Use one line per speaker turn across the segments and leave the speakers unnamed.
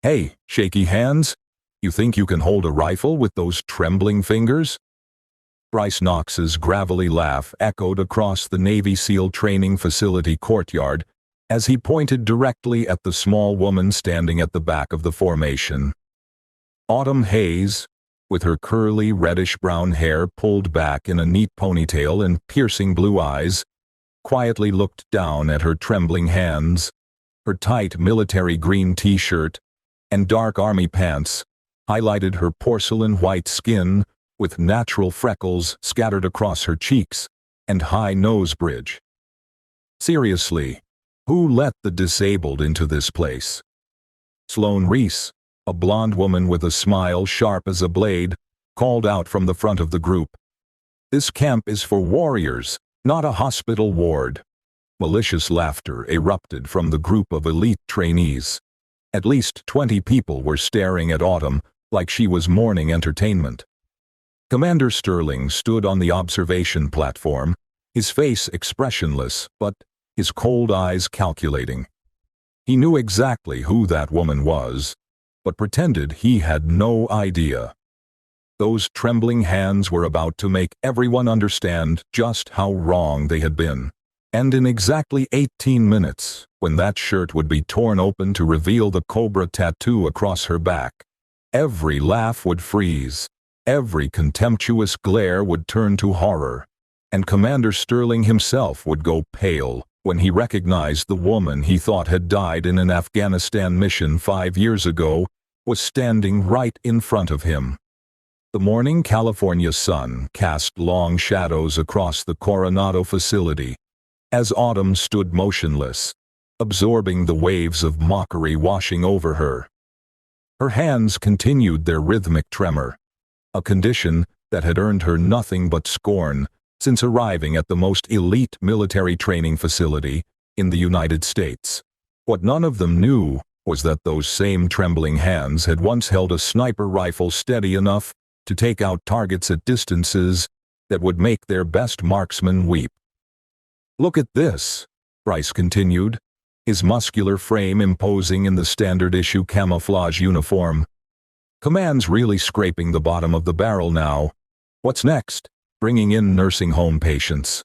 Hey, shaky hands, you think you can hold a rifle with those trembling fingers? Bryce Knox's gravelly laugh echoed across the Navy SEAL training facility courtyard as he pointed directly at the small woman standing at the back of the formation. Autumn Hayes, with her curly reddish-brown hair pulled back in a neat ponytail and piercing blue eyes, quietly looked down at her trembling hands. Her tight military green t-shirt and dark army pants highlighted her porcelain white skin with natural freckles scattered across her cheeks and high nose bridge. Seriously, who let the disabled into this place? Sloane Reese, a blonde woman with a smile sharp as a blade, called out from the front of the group. This camp is for warriors, not a hospital ward. Malicious laughter erupted from the group of elite trainees. At least 20 people were staring at Autumn like she was morning entertainment. Commander Sterling stood on the observation platform, his face expressionless, but his cold eyes calculating. He knew exactly who that woman was, but pretended he had no idea. Those trembling hands were about to make everyone understand just how wrong they had been. And in exactly 18 minutes, when that shirt would be torn open to reveal the cobra tattoo across her back, every laugh would freeze, every contemptuous glare would turn to horror, and Commander Sterling himself would go pale when he recognized the woman he thought had died in an Afghanistan mission 5 years ago was standing right in front of him. The morning California sun cast long shadows across the Coronado facility as Autumn stood motionless, absorbing the waves of mockery washing over her. Her hands continued their rhythmic tremor, a condition that had earned her nothing but scorn since arriving at the most elite military training facility in the United States. What none of them knew was that those same trembling hands had once held a sniper rifle steady enough to take out targets at distances that would make their best marksmen weep. "Look at this," Bryce continued, his muscular frame imposing in the standard-issue camouflage uniform. "Command's really scraping the bottom of the barrel now. What's next? Bringing in nursing home patients."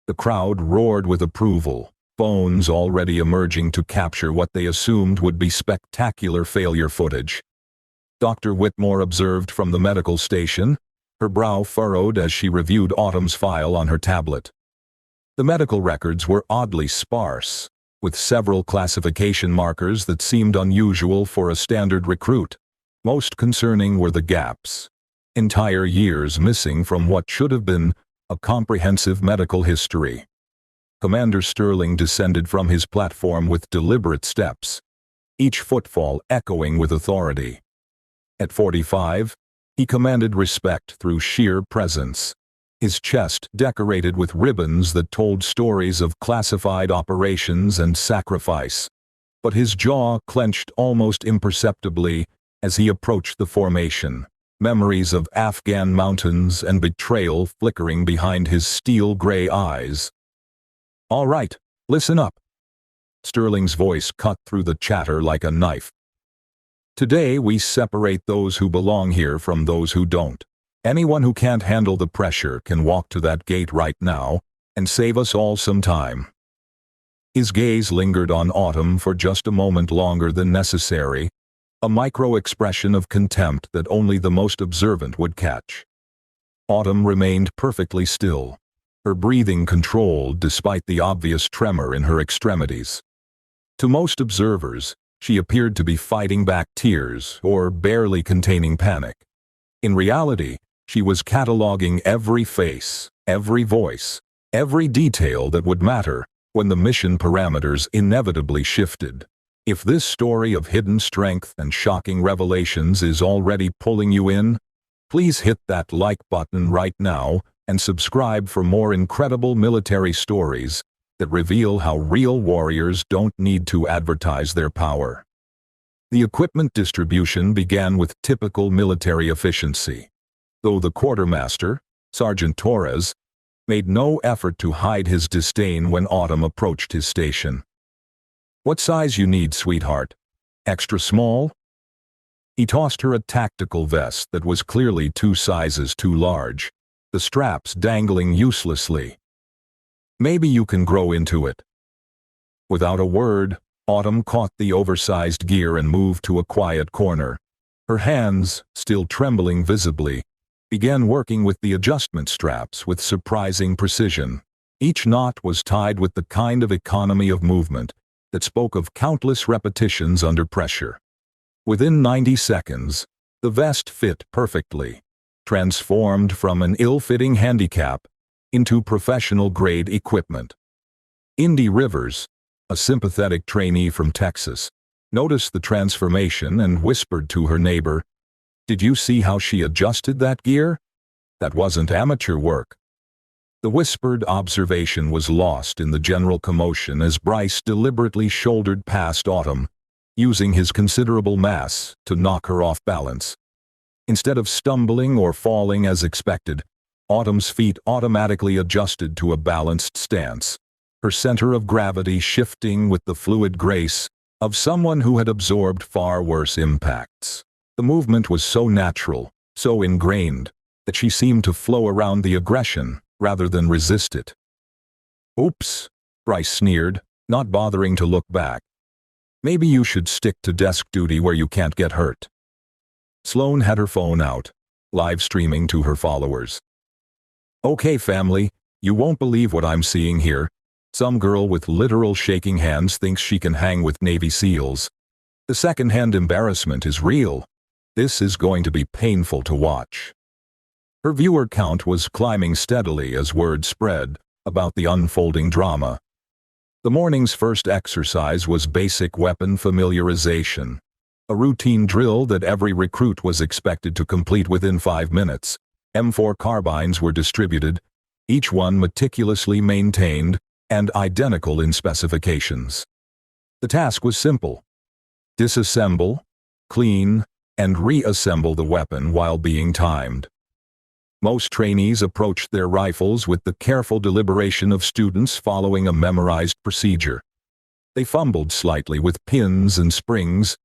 The crowd roared with approval, phones already emerging to capture what they assumed would be spectacular failure footage. Dr. Whitmore observed from the medical station, her brow furrowed as she reviewed Autumn's file on her tablet. The medical records were oddly sparse, with several classification markers that seemed unusual for a standard recruit. Most concerning were the gaps. Entire years missing from what should have been a comprehensive medical history. Commander Sterling descended from his platform with deliberate steps, each footfall echoing with authority. At 45, he commanded respect through sheer presence, his chest decorated with ribbons that told stories of classified operations and sacrifice, but his jaw clenched almost imperceptibly as he approached the formation, memories of Afghan mountains and betrayal flickering behind his steel-gray eyes. "All right, listen up." Sterling's voice cut through the chatter like a knife. "Today we separate those who belong here from those who don't. Anyone who can't handle the pressure can walk to that gate right now and save us all some time." His gaze lingered on Autumn for just a moment longer than necessary, a micro-expression of contempt that only the most observant would catch. Autumn remained perfectly still, her breathing controlled despite the obvious tremor in her extremities. To most observers, she appeared to be fighting back tears or barely containing panic. In reality, she was cataloging every face, every voice, every detail that would matter when the mission parameters inevitably shifted. If this story of hidden strength and shocking revelations is already pulling you in, please hit that like button right now and subscribe for more incredible military stories that reveal how real warriors don't need to advertise their power. The equipment distribution began with typical military efficiency, though the quartermaster, Sergeant Torres, made no effort to hide his disdain when Autumn approached his station. "What size you need, sweetheart? Extra small He tossed her a tactical vest that was clearly 2 sizes too large, the straps dangling uselessly. "Maybe you can grow into it." Without a word, Autumn caught the oversized gear and moved to a quiet corner. Her hands, still trembling visibly, began working with the adjustment straps with surprising precision. Each knot was tied with the kind of economy of movement that spoke of countless repetitions under pressure. Within 90 seconds, the vest fit perfectly, transformed from an ill-fitting handicap into professional-grade equipment. Indy Rivers, a sympathetic trainee from Texas, noticed the transformation and whispered to her neighbor, "Did you see how she adjusted that gear? That wasn't amateur work." The whispered observation was lost in the general commotion as Bryce deliberately shouldered past Autumn, using his considerable mass to knock her off balance. Instead of stumbling or falling as expected, Autumn's feet automatically adjusted to a balanced stance, her center of gravity shifting with the fluid grace of someone who had absorbed far worse impacts. The movement was so natural, so ingrained, that she seemed to flow around the aggression rather than resist it. "Oops," Bryce sneered, not bothering to look back. "Maybe you should stick to desk duty where you can't get hurt." Sloane had her phone out, live streaming to her followers. "Okay, family, you won't believe what I'm seeing here. Some girl with literal shaking hands thinks she can hang with Navy SEALs. The second-hand embarrassment is real. This is going to be painful to watch." Her viewer count was climbing steadily as word spread about the unfolding drama. The morning's first exercise was basic weapon familiarization, a routine drill that every recruit was expected to complete within 5 minutes. M4 carbines were distributed, each one meticulously maintained and identical in specifications. The task was simple: disassemble, clean, and reassemble the weapon while being timed. Most trainees approached their rifles with the careful deliberation of students following a memorized procedure. They fumbled slightly with pins and springs,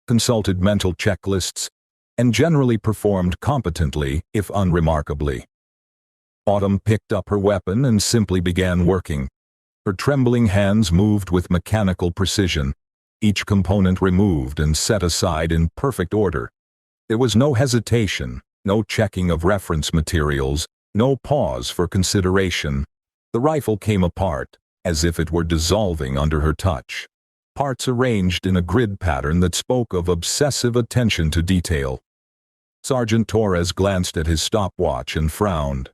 consulted mental checklists, and generally performed competently, if unremarkably. Autumn picked up her weapon and simply began working. Her trembling hands moved with mechanical precision, each component removed and set aside in perfect order. There was no hesitation, no checking of reference materials, no pause for consideration. The rifle came apart, as if it were dissolving under her touch. Parts arranged in a grid pattern that spoke of obsessive attention to detail. Sergeant Torres glanced at his stopwatch and frowned.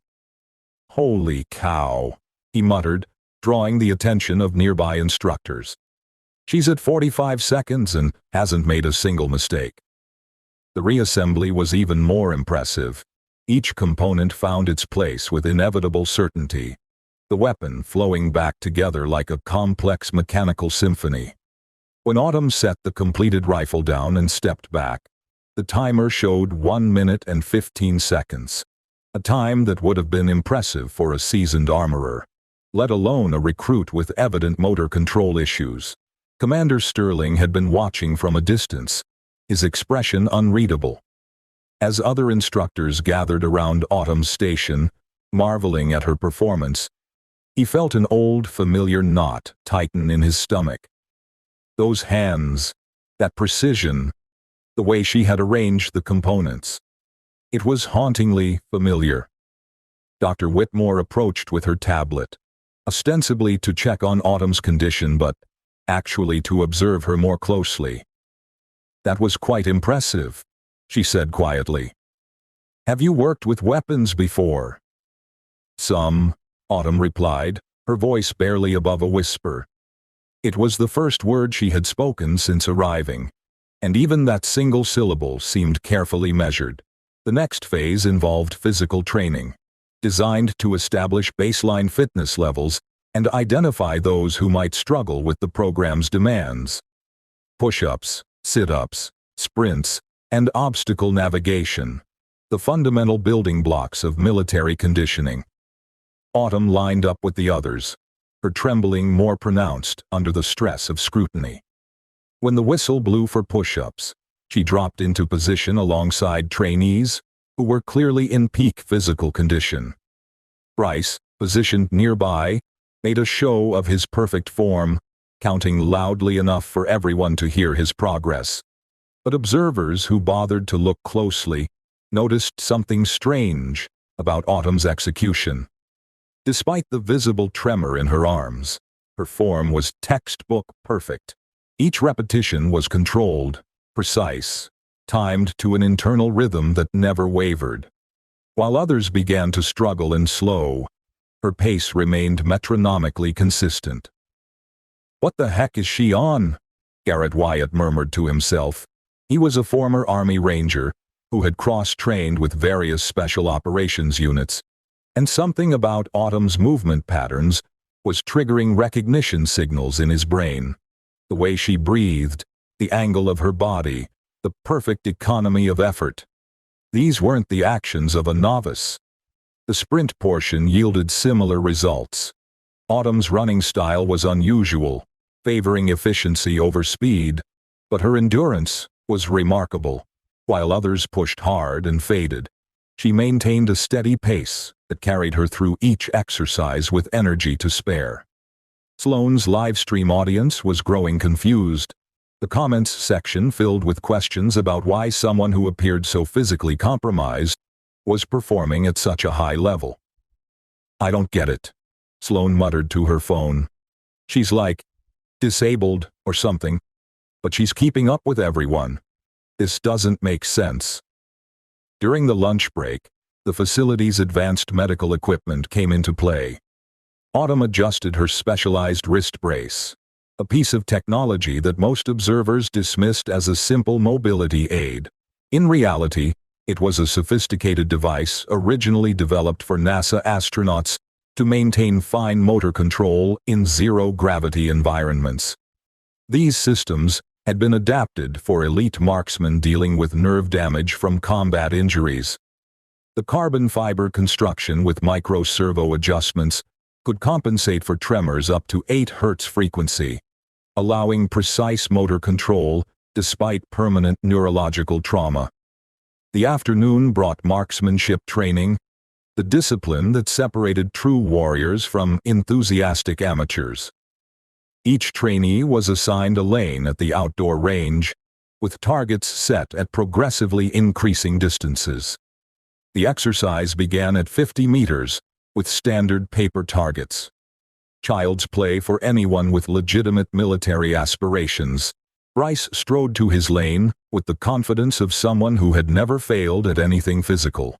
"Holy cow," he muttered, drawing the attention of nearby instructors. "She's at 45 seconds and hasn't made a single mistake." The reassembly was even more impressive. Each component found its place with inevitable certainty, the weapon flowing back together like a complex mechanical symphony. When Autumn set the completed rifle down and stepped back, the timer showed 1 minute and 15 seconds, a time that would have been impressive for a seasoned armorer, let alone a recruit with evident motor control issues. Commander Sterling had been watching from a distance, his expression unreadable. As other instructors gathered around Autumn's station, marveling at her performance, he felt an old, familiar knot tighten in his stomach. Those hands, that precision, the way she had arranged the components. It was hauntingly familiar. Dr. Whitmore approached with her tablet, ostensibly to check on Autumn's condition but actually to observe her more closely. "That was quite impressive," she said quietly. "Have you worked with weapons before?" "Some," Autumn replied, her voice barely above a whisper. It was the first word she had spoken since arriving, and even that single syllable seemed carefully measured. The next phase involved physical training, designed to establish baseline fitness levels and identify those who might struggle with the program's demands. Push-ups, sit-ups, sprints, and obstacle navigation, the fundamental building blocks of military conditioning. Autumn lined up with the others, her trembling more pronounced under the stress of scrutiny. When the whistle blew for push-ups, She dropped into position alongside trainees, who were clearly in peak physical condition. Bryce, positioned nearby, made a show of his perfect form, counting loudly enough for everyone to hear his progress. But observers who bothered to look closely noticed something strange about Autumn's execution. Despite the visible tremor in her arms, her form was textbook perfect. Each repetition was controlled, precise, timed to an internal rhythm that never wavered. While others began to struggle and slow, her pace remained metronomically consistent. "What the heck is she on?" Garrett Wyatt murmured to himself. He was a former Army Ranger who had cross-trained with various special operations units, and something about Autumn's movement patterns was triggering recognition signals in his brain. The way she breathed, the angle of her body, the perfect economy of effort. These weren't the actions of a novice. The sprint portion yielded similar results. Autumn's running style was unusual, favoring efficiency over speed, but her endurance was remarkable. While others pushed hard and faded, she maintained a steady pace that carried her through each exercise with energy to spare. Sloane's livestream audience was growing confused, the comments section filled with questions about why someone who appeared so physically compromised was performing at such a high level. "I don't get it," Sloane muttered to her phone. "She's like disabled or something, but she's keeping up with everyone. This doesn't make sense." During the lunch break, the facility's advanced medical equipment came into play. Autumn adjusted her specialized wrist brace, a piece of technology that most observers dismissed as a simple mobility aid. In reality, it was a sophisticated device originally developed for NASA astronauts to maintain fine motor control in zero-gravity environments. These systems had been adapted for elite marksmen dealing with nerve damage from combat injuries. The carbon fiber construction with micro-servo adjustments could compensate for tremors up to 8 Hz frequency, allowing precise motor control despite permanent neurological trauma. The afternoon brought marksmanship training, the discipline that separated true warriors from enthusiastic amateurs. Each trainee was assigned a lane at the outdoor range, with targets set at progressively increasing distances. The exercise began at 50 meters, with standard paper targets. Child's play for anyone with legitimate military aspirations. Bryce strode to his lane with the confidence of someone who had never failed at anything physical.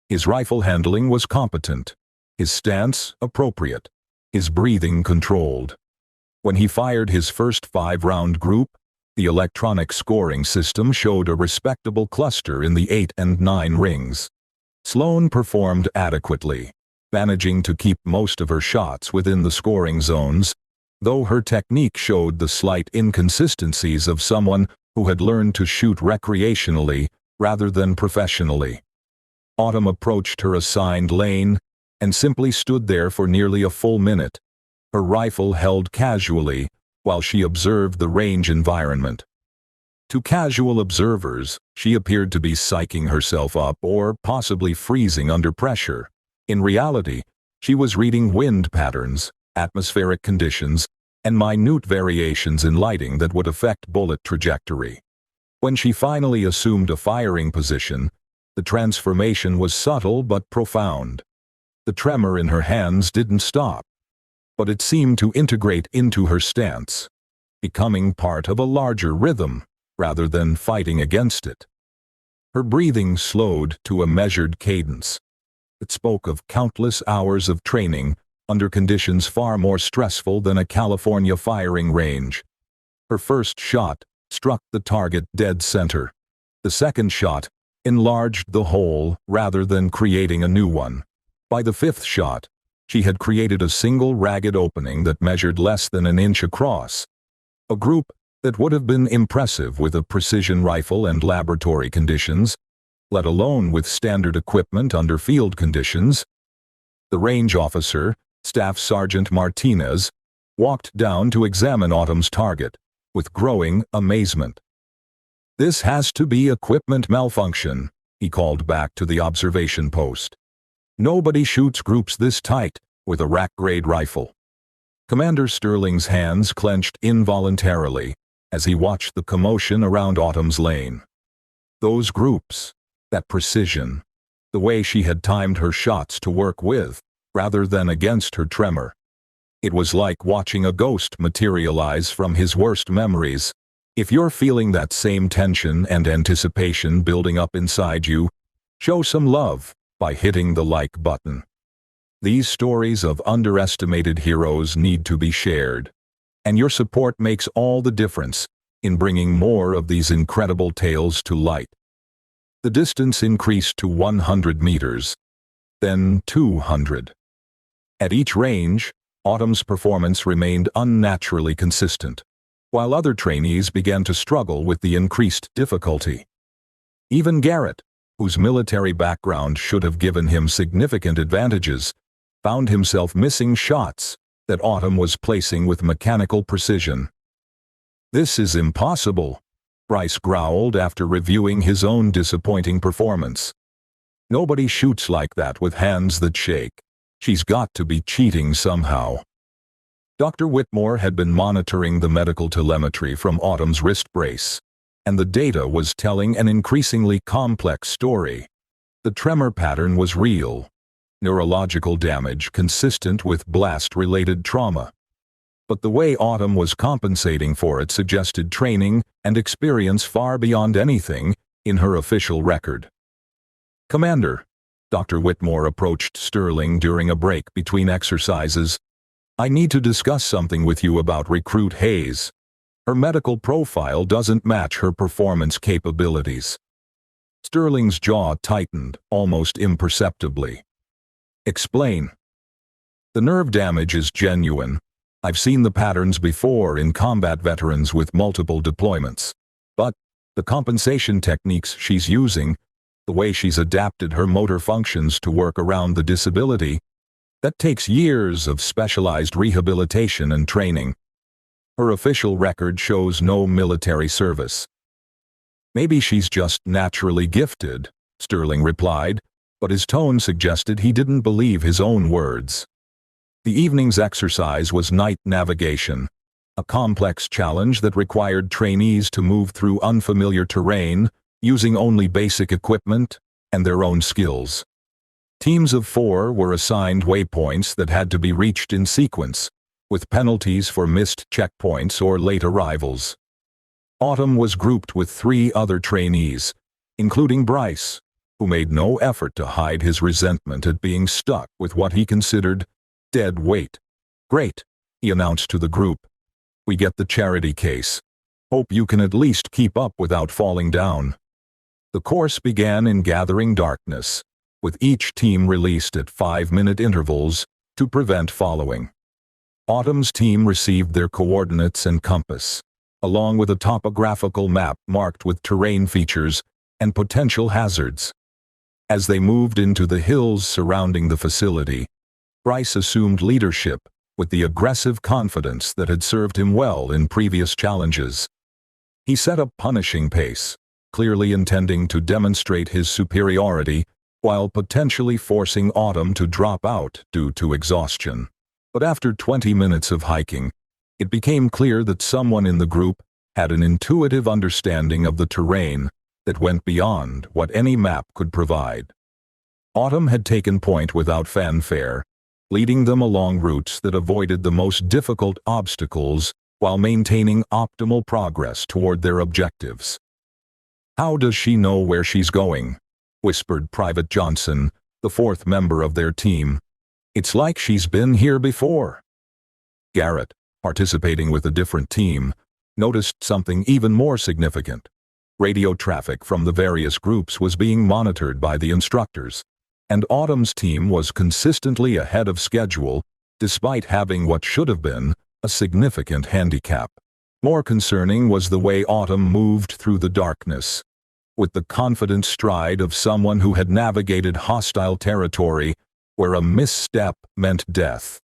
His rifle handling was competent, his stance appropriate, his breathing controlled. When he fired his first 5-round group, the electronic scoring system showed a respectable cluster in the 8 and 9 rings. Sloane performed adequately, managing to keep most of her shots within the scoring zones, though her technique showed the slight inconsistencies of someone who had learned to shoot recreationally rather than professionally. Autumn approached her assigned lane and simply stood there for nearly a full minute, her rifle held casually while she observed the range environment. To casual observers, she appeared to be psyching herself up or possibly freezing under pressure. In reality, she was reading wind patterns, atmospheric conditions, and minute variations in lighting that would affect bullet trajectory. When she finally assumed a firing position, the transformation was subtle but profound. The tremor in her hands didn't stop, but it seemed to integrate into her stance, becoming part of a larger rhythm rather than fighting against it. Her breathing slowed to a measured cadence. It spoke of countless hours of training under conditions far more stressful than a California firing range. Her first shot struck the target dead center. The second shot enlarged the hole rather than creating a new one. By the 5th shot, she had created a single ragged opening that measured less than an inch across. A group that would have been impressive with a precision rifle and laboratory conditions, let alone with standard equipment under field conditions. The range officer, Staff Sergeant Martinez, walked down to examine Autumn's target with growing amazement. "This has to be equipment malfunction," he called back to the observation post. "Nobody shoots groups this tight with a rack-grade rifle." Commander Sterling's hands clenched involuntarily as he watched the commotion around Autumn's lane. Those groups, that precision, the way she had timed her shots to work with, rather than against her tremor. It was like watching a ghost materialize from his worst memories. If you're feeling that same tension and anticipation building up inside you, show some love by hitting the like button. These stories of underestimated heroes need to be shared, and your support makes all the difference in bringing more of these incredible tales to light. The distance increased to 100 meters, then 200. At each range, Autumn's performance remained unnaturally consistent, while other trainees began to struggle with the increased difficulty. Even Garrett, whose military background should have given him significant advantages, found himself missing shots that Autumn was placing with mechanical precision. "This is impossible," Bryce growled after reviewing his own disappointing performance. "Nobody shoots like that with hands that shake. She's got to be cheating somehow." Dr. Whitmore had been monitoring the medical telemetry from Autumn's wrist brace, and the data was telling an increasingly complex story. The tremor pattern was real, neurological damage consistent with blast-related trauma. But the way Autumn was compensating for it suggested training and experience far beyond anything in her official record. "Commander," Dr. Whitmore approached Sterling during a break between exercises, "I need to discuss something with you about Recruit Hayes. Her medical profile doesn't match her performance capabilities." Sterling's jaw tightened almost imperceptibly. "Explain." "The nerve damage is genuine. I've seen the patterns before in combat veterans with multiple deployments. But the compensation techniques she's using, the way she's adapted her motor functions to work around the disability, that takes years of specialized rehabilitation and training. Her official record shows no military service." "Maybe she's just naturally gifted," Sterling replied, but his tone suggested he didn't believe his own words. The evening's exercise was night navigation, a complex challenge that required trainees to move through unfamiliar terrain using only basic equipment and their own skills. Teams of 4 were assigned waypoints that had to be reached in sequence, with penalties for missed checkpoints or late arrivals. Autumn was grouped with 3 other trainees, including Bryce, who made no effort to hide his resentment at being stuck with what he considered dead weight. "Great," he announced to the group. "We get the charity case. Hope you can at least keep up without falling down." The course began in gathering darkness, with each team released at 5-minute intervals to prevent following. Autumn's team received their coordinates and compass, along with a topographical map marked with terrain features and potential hazards. As they moved into the hills surrounding the facility, Bryce assumed leadership with the aggressive confidence that had served him well in previous challenges. He set a punishing pace, clearly intending to demonstrate his superiority while potentially forcing Autumn to drop out due to exhaustion. But after 20 minutes of hiking, it became clear that someone in the group had an intuitive understanding of the terrain that went beyond what any map could provide. Autumn had taken point without fanfare, leading them along routes that avoided the most difficult obstacles while maintaining optimal progress toward their objectives. "How does she know where she's going?" whispered Private Johnson, the 4th member of their team. "It's like she's been here before." Garrett, participating with a different team, noticed something even more significant. Radio traffic from the various groups was being monitored by the instructors, and Autumn's team was consistently ahead of schedule despite having what should have been a significant handicap. More concerning was the way Autumn moved through the darkness, with the confident stride of someone who had navigated hostile territory where a misstep meant death.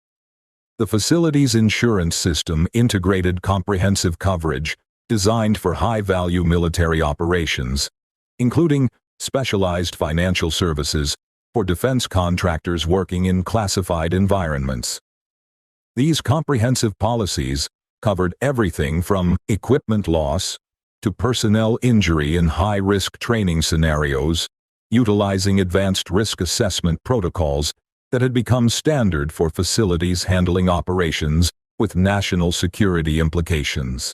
The facility's insurance system integrated comprehensive coverage designed for high-value military operations, including specialized financial services for defense contractors working in classified environments. These comprehensive policies covered everything from equipment loss to personnel injury in high-risk training scenarios, utilizing advanced risk assessment protocols that had become standard for facilities handling operations with national security implications.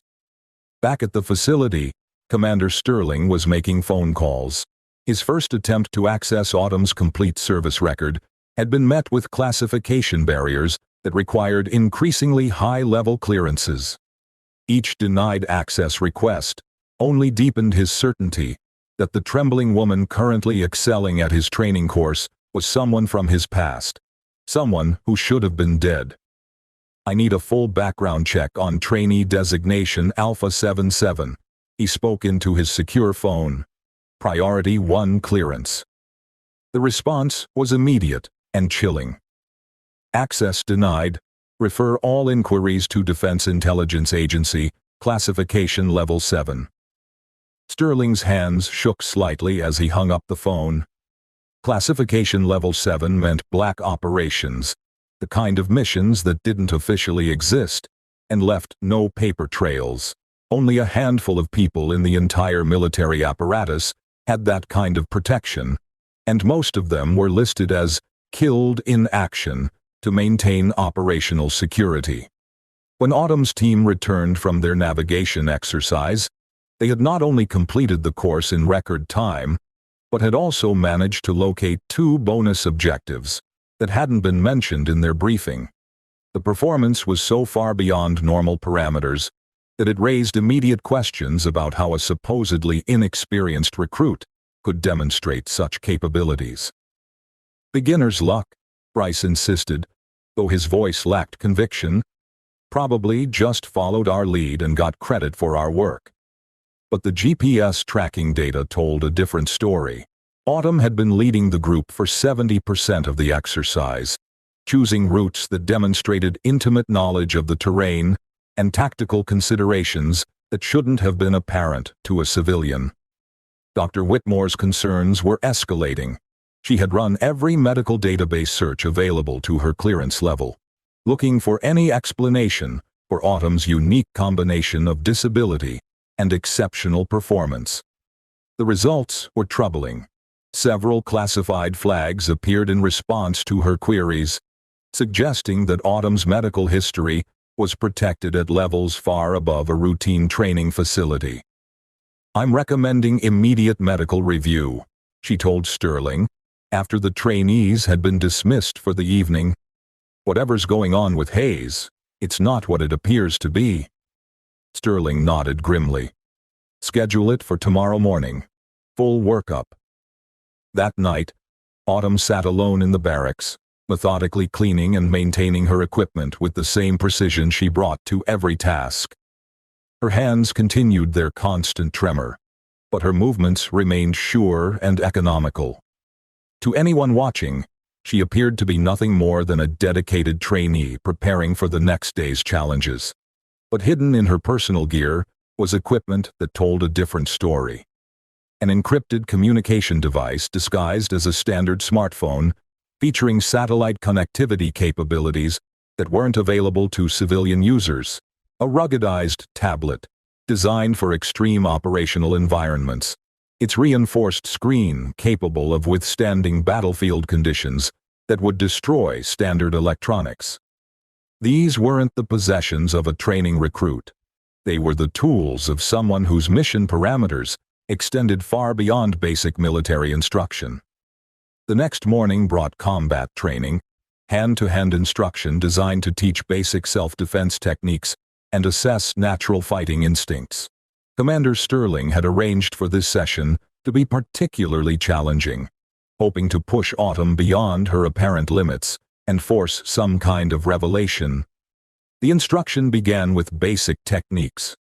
Back at the facility, Commander Sterling was making phone calls. His first attempt to access Autumn's complete service record had been met with classification barriers that required increasingly high-level clearances. Each denied access request only deepened his certainty that the trembling woman currently excelling at his training course was someone from his past, someone who should have been dead. "I need a full background check on trainee designation Alpha 77, he spoke into his secure phone. Priority 1 clearance. The response was immediate and chilling. Access denied. Refer all inquiries to Defense Intelligence Agency, Classification Level 7. Sterling's hands shook slightly as he hung up the phone. Classification Level 7 meant black operations, the kind of missions that didn't officially exist and left no paper trails. Only a handful of people in the entire military apparatus had that kind of protection, and most of them were listed as killed in action to maintain operational security. When Autumn's team returned from their navigation exercise, they had not only completed the course in record time, but had also managed to locate 2 bonus objectives that hadn't been mentioned in their briefing. The performance was so far beyond normal parameters that it raised immediate questions about how a supposedly inexperienced recruit could demonstrate such capabilities. "Beginner's luck," Bryce insisted, though his voice lacked conviction. "Probably just followed our lead and got credit for our work." But the GPS tracking data told a different story. Autumn had been leading the group for 70% of the exercise, choosing routes that demonstrated intimate knowledge of the terrain and tactical considerations that shouldn't have been apparent to a civilian. Dr. Whitmore's concerns were escalating. She had run every medical database search available to her clearance level, looking for any explanation for Autumn's unique combination of disability and exceptional performance. The results were troubling. Several classified flags appeared in response to her queries, suggesting that Autumn's medical history was protected at levels far above a routine training facility. "I'm recommending immediate medical review," she told Sterling, after the trainees had been dismissed for the evening. "Whatever's going on with Hayes, it's not what it appears to be." Sterling nodded grimly. "Schedule it for tomorrow morning. Full workup." That night, Autumn sat alone in the barracks, methodically cleaning and maintaining her equipment with the same precision she brought to every task. Her hands continued their constant tremor, but her movements remained sure and economical. To anyone watching, she appeared to be nothing more than a dedicated trainee preparing for the next day's challenges. But hidden in her personal gear was equipment that told a different story. An encrypted communication device disguised as a standard smartphone, featuring satellite connectivity capabilities that weren't available to civilian users. A ruggedized tablet, designed for extreme operational environments. Its reinforced screen capable of withstanding battlefield conditions that would destroy standard electronics. These weren't the possessions of a training recruit. They were the tools of someone whose mission parameters extended far beyond basic military instruction. The next morning brought combat training, hand-to-hand instruction designed to teach basic self-defense techniques and assess natural fighting instincts. Commander Sterling had arranged for this session to be particularly challenging, hoping to push Autumn beyond her apparent limits and force some kind of revelation. The instruction began with basic techniques,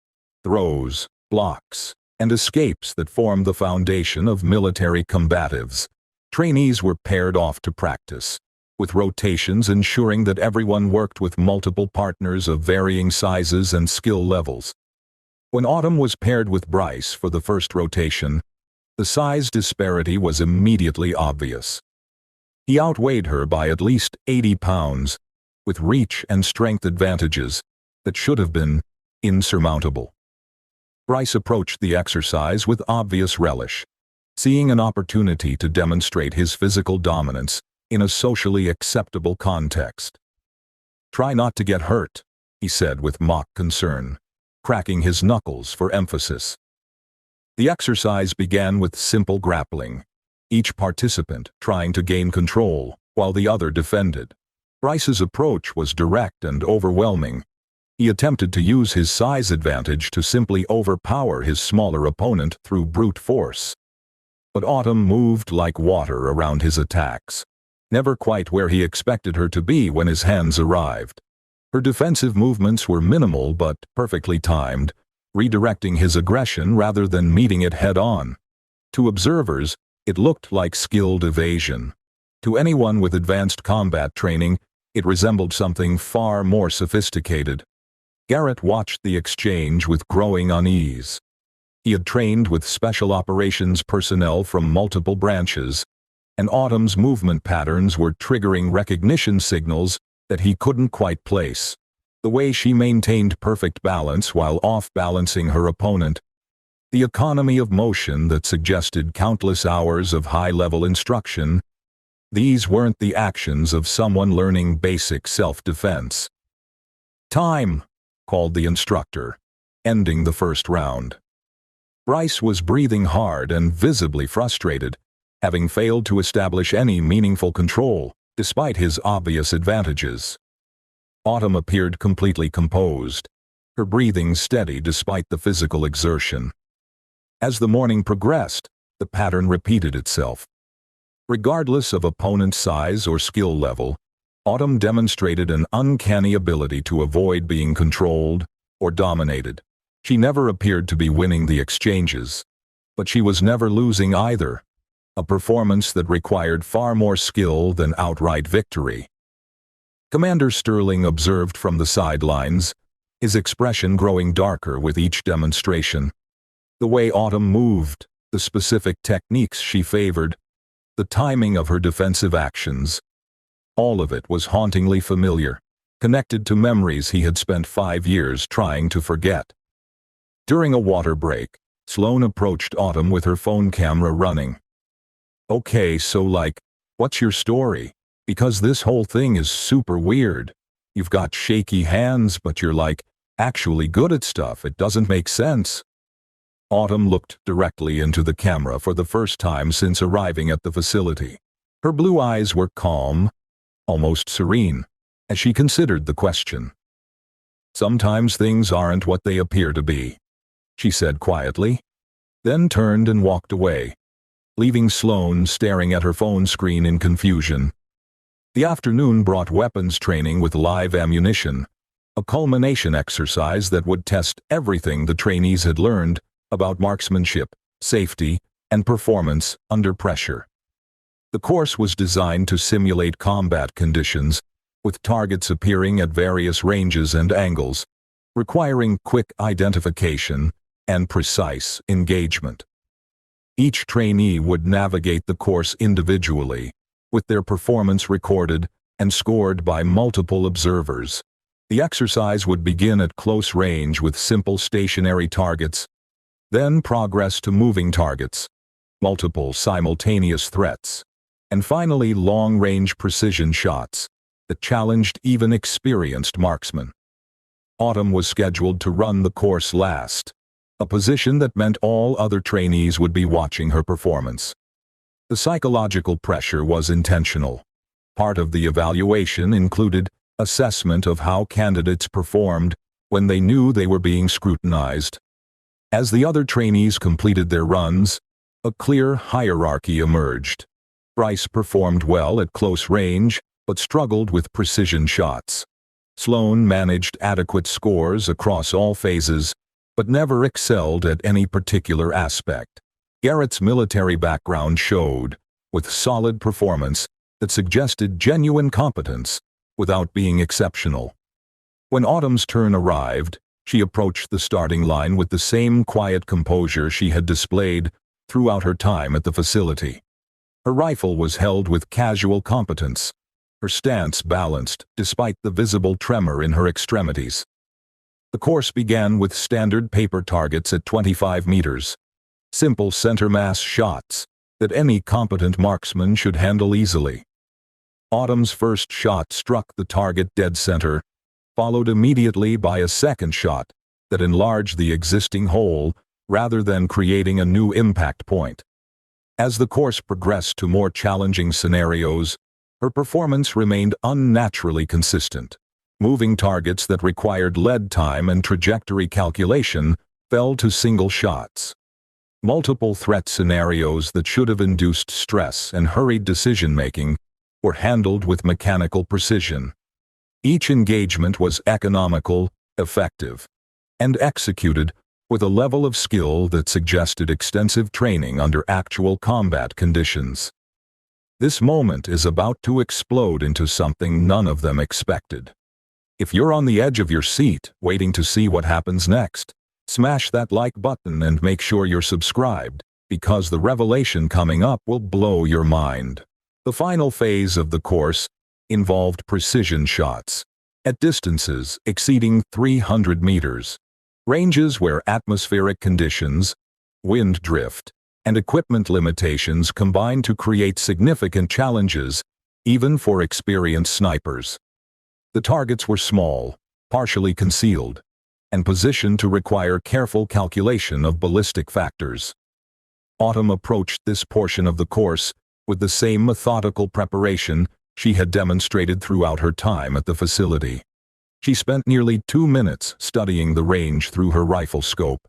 throws, blocks, and escapes that formed the foundation of military combatives. Trainees were paired off to practice, with rotations ensuring that everyone worked with multiple partners of varying sizes and skill levels. When Autumn was paired with Bryce for the first rotation, the size disparity was immediately obvious. He outweighed her by at least 80 pounds, with reach and strength advantages that should have been insurmountable. Bryce approached the exercise with obvious relish, seeing an opportunity to demonstrate his physical dominance in a socially acceptable context. "Try not to get hurt," he said with mock concern, cracking his knuckles for emphasis. The exercise began with simple grappling, each participant trying to gain control while the other defended. Bryce's approach was direct and overwhelming. He attempted to use his size advantage to simply overpower his smaller opponent through brute force. But Autumn moved like water around his attacks, never quite where he expected her to be when his hands arrived. Her defensive movements were minimal but perfectly timed, redirecting his aggression rather than meeting it head-on. To observers, it looked like skilled evasion. To anyone with advanced combat training, it resembled something far more sophisticated. Garrett watched the exchange with growing unease. He had trained with special operations personnel from multiple branches, and Autumn's movement patterns were triggering recognition signals that he couldn't quite place. The way she maintained perfect balance while off-balancing her opponent, the economy of motion that suggested countless hours of high-level instruction, these weren't the actions of someone learning basic self-defense. "Time," called the instructor, ending the first round. Bryce was breathing hard and visibly frustrated, having failed to establish any meaningful control, despite his obvious advantages. Autumn appeared completely composed, her breathing steady despite the physical exertion. As the morning progressed, the pattern repeated itself. Regardless of opponent's size or skill level, Autumn demonstrated an uncanny ability to avoid being controlled or dominated. She never appeared to be winning the exchanges, but she was never losing either, a performance that required far more skill than outright victory. Commander Sterling observed from the sidelines, his expression growing darker with each demonstration. The way Autumn moved, the specific techniques she favored, the timing of her defensive actions, all of it was hauntingly familiar, connected to memories he had spent 5 years trying to forget. During a water break, Sloane approached Autumn with her phone camera running. "Okay, so what's your story? Because this whole thing is super weird. You've got shaky hands, but you're actually good at stuff. It doesn't make sense." Autumn looked directly into the camera for the first time since arriving at the facility. Her blue eyes were calm, almost serene, as she considered the question. "Sometimes things aren't what they appear to be," she said quietly, then turned and walked away, leaving Sloane staring at her phone screen in confusion. The afternoon brought weapons training with live ammunition, a culmination exercise that would test everything the trainees had learned about marksmanship, safety, and performance under pressure. The course was designed to simulate combat conditions, with targets appearing at various ranges and angles, requiring quick identification and precise engagement. Each trainee would navigate the course individually, with their performance recorded and scored by multiple observers. The exercise would begin at close range with simple stationary targets, then progress to moving targets, multiple simultaneous threats, and finally long-range precision shots that challenged even experienced marksmen. Autumn was scheduled to run the course last, a position that meant all other trainees would be watching her performance. The psychological pressure was intentional. Part of the evaluation included assessment of how candidates performed when they knew they were being scrutinized. As the other trainees completed their runs, a clear hierarchy emerged. Bryce performed well at close range, but struggled with precision shots. Sloane managed adequate scores across all phases, but never excelled at any particular aspect. Garrett's military background showed, with solid performance that suggested genuine competence without being exceptional. When Autumn's turn arrived, She approached the starting line with the same quiet composure she had displayed throughout her time at the facility. Her rifle was held with casual competence, her stance balanced despite the visible tremor in her extremities. The course began with standard paper targets at 25 meters, simple center mass shots that any competent marksman should handle easily. Autumn's first shot struck the target dead center, followed immediately by a second shot that enlarged the existing hole rather than creating a new impact point. As the course progressed to more challenging scenarios, her performance remained unnaturally consistent. Moving targets that required lead time and trajectory calculation fell to single shots. Multiple threat scenarios that should have induced stress and hurried decision-making were handled with mechanical precision. Each engagement was economical, effective, and executed with a level of skill that suggested extensive training under actual combat conditions. This moment is about to explode into something none of them expected. If you're on the edge of your seat, waiting to see what happens next, smash that like button and make sure you're subscribed, because the revelation coming up will blow your mind. The final phase of the course involved precision shots, at distances exceeding 300 meters, ranges where atmospheric conditions, wind drift, and equipment limitations combine to create significant challenges, even for experienced snipers. The targets were small, partially concealed, and positioned to require careful calculation of ballistic factors. Autumn approached this portion of the course with the same methodical preparation she had demonstrated throughout her time at the facility. She spent nearly 2 minutes studying the range through her rifle scope,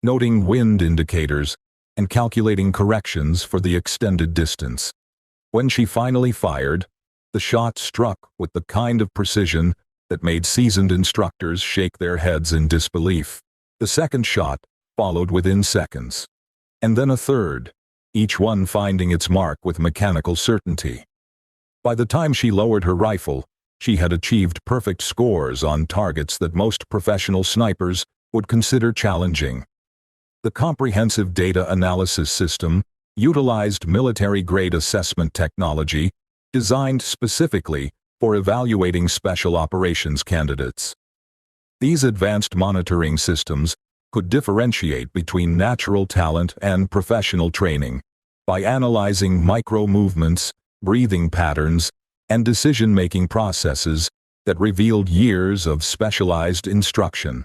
noting wind indicators and calculating corrections for the extended distance. When she finally fired, the shot struck with the kind of precision that made seasoned instructors shake their heads in disbelief. The second shot followed within seconds, and then a third, each one finding its mark with mechanical certainty. By the time she lowered her rifle, she had achieved perfect scores on targets that most professional snipers would consider challenging. The comprehensive data analysis system utilized military-grade assessment technology designed specifically for evaluating special operations candidates. These advanced monitoring systems could differentiate between natural talent and professional training by analyzing micro-movements, breathing patterns, and decision-making processes that revealed years of specialized instruction.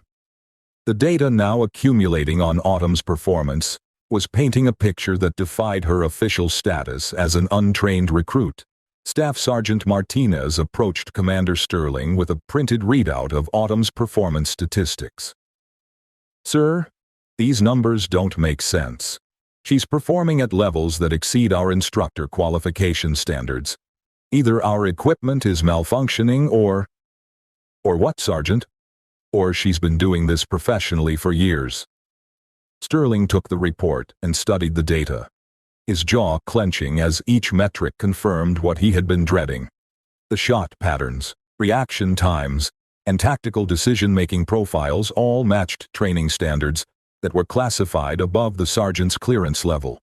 The data now accumulating on Autumn's performance was painting a picture that defied her official status as an untrained recruit. Staff Sergeant Martinez approached Commander Sterling with a printed readout of Autumn's performance statistics. "Sir, these numbers don't make sense. She's performing at levels that exceed our instructor qualification standards. Either our equipment is malfunctioning or what, Sergeant? Or she's been doing this professionally for years." Sterling took the report and studied the data, his jaw clenching as each metric confirmed what he had been dreading. The shot patterns, reaction times, and tactical decision-making profiles all matched training standards that were classified above the sergeant's clearance level.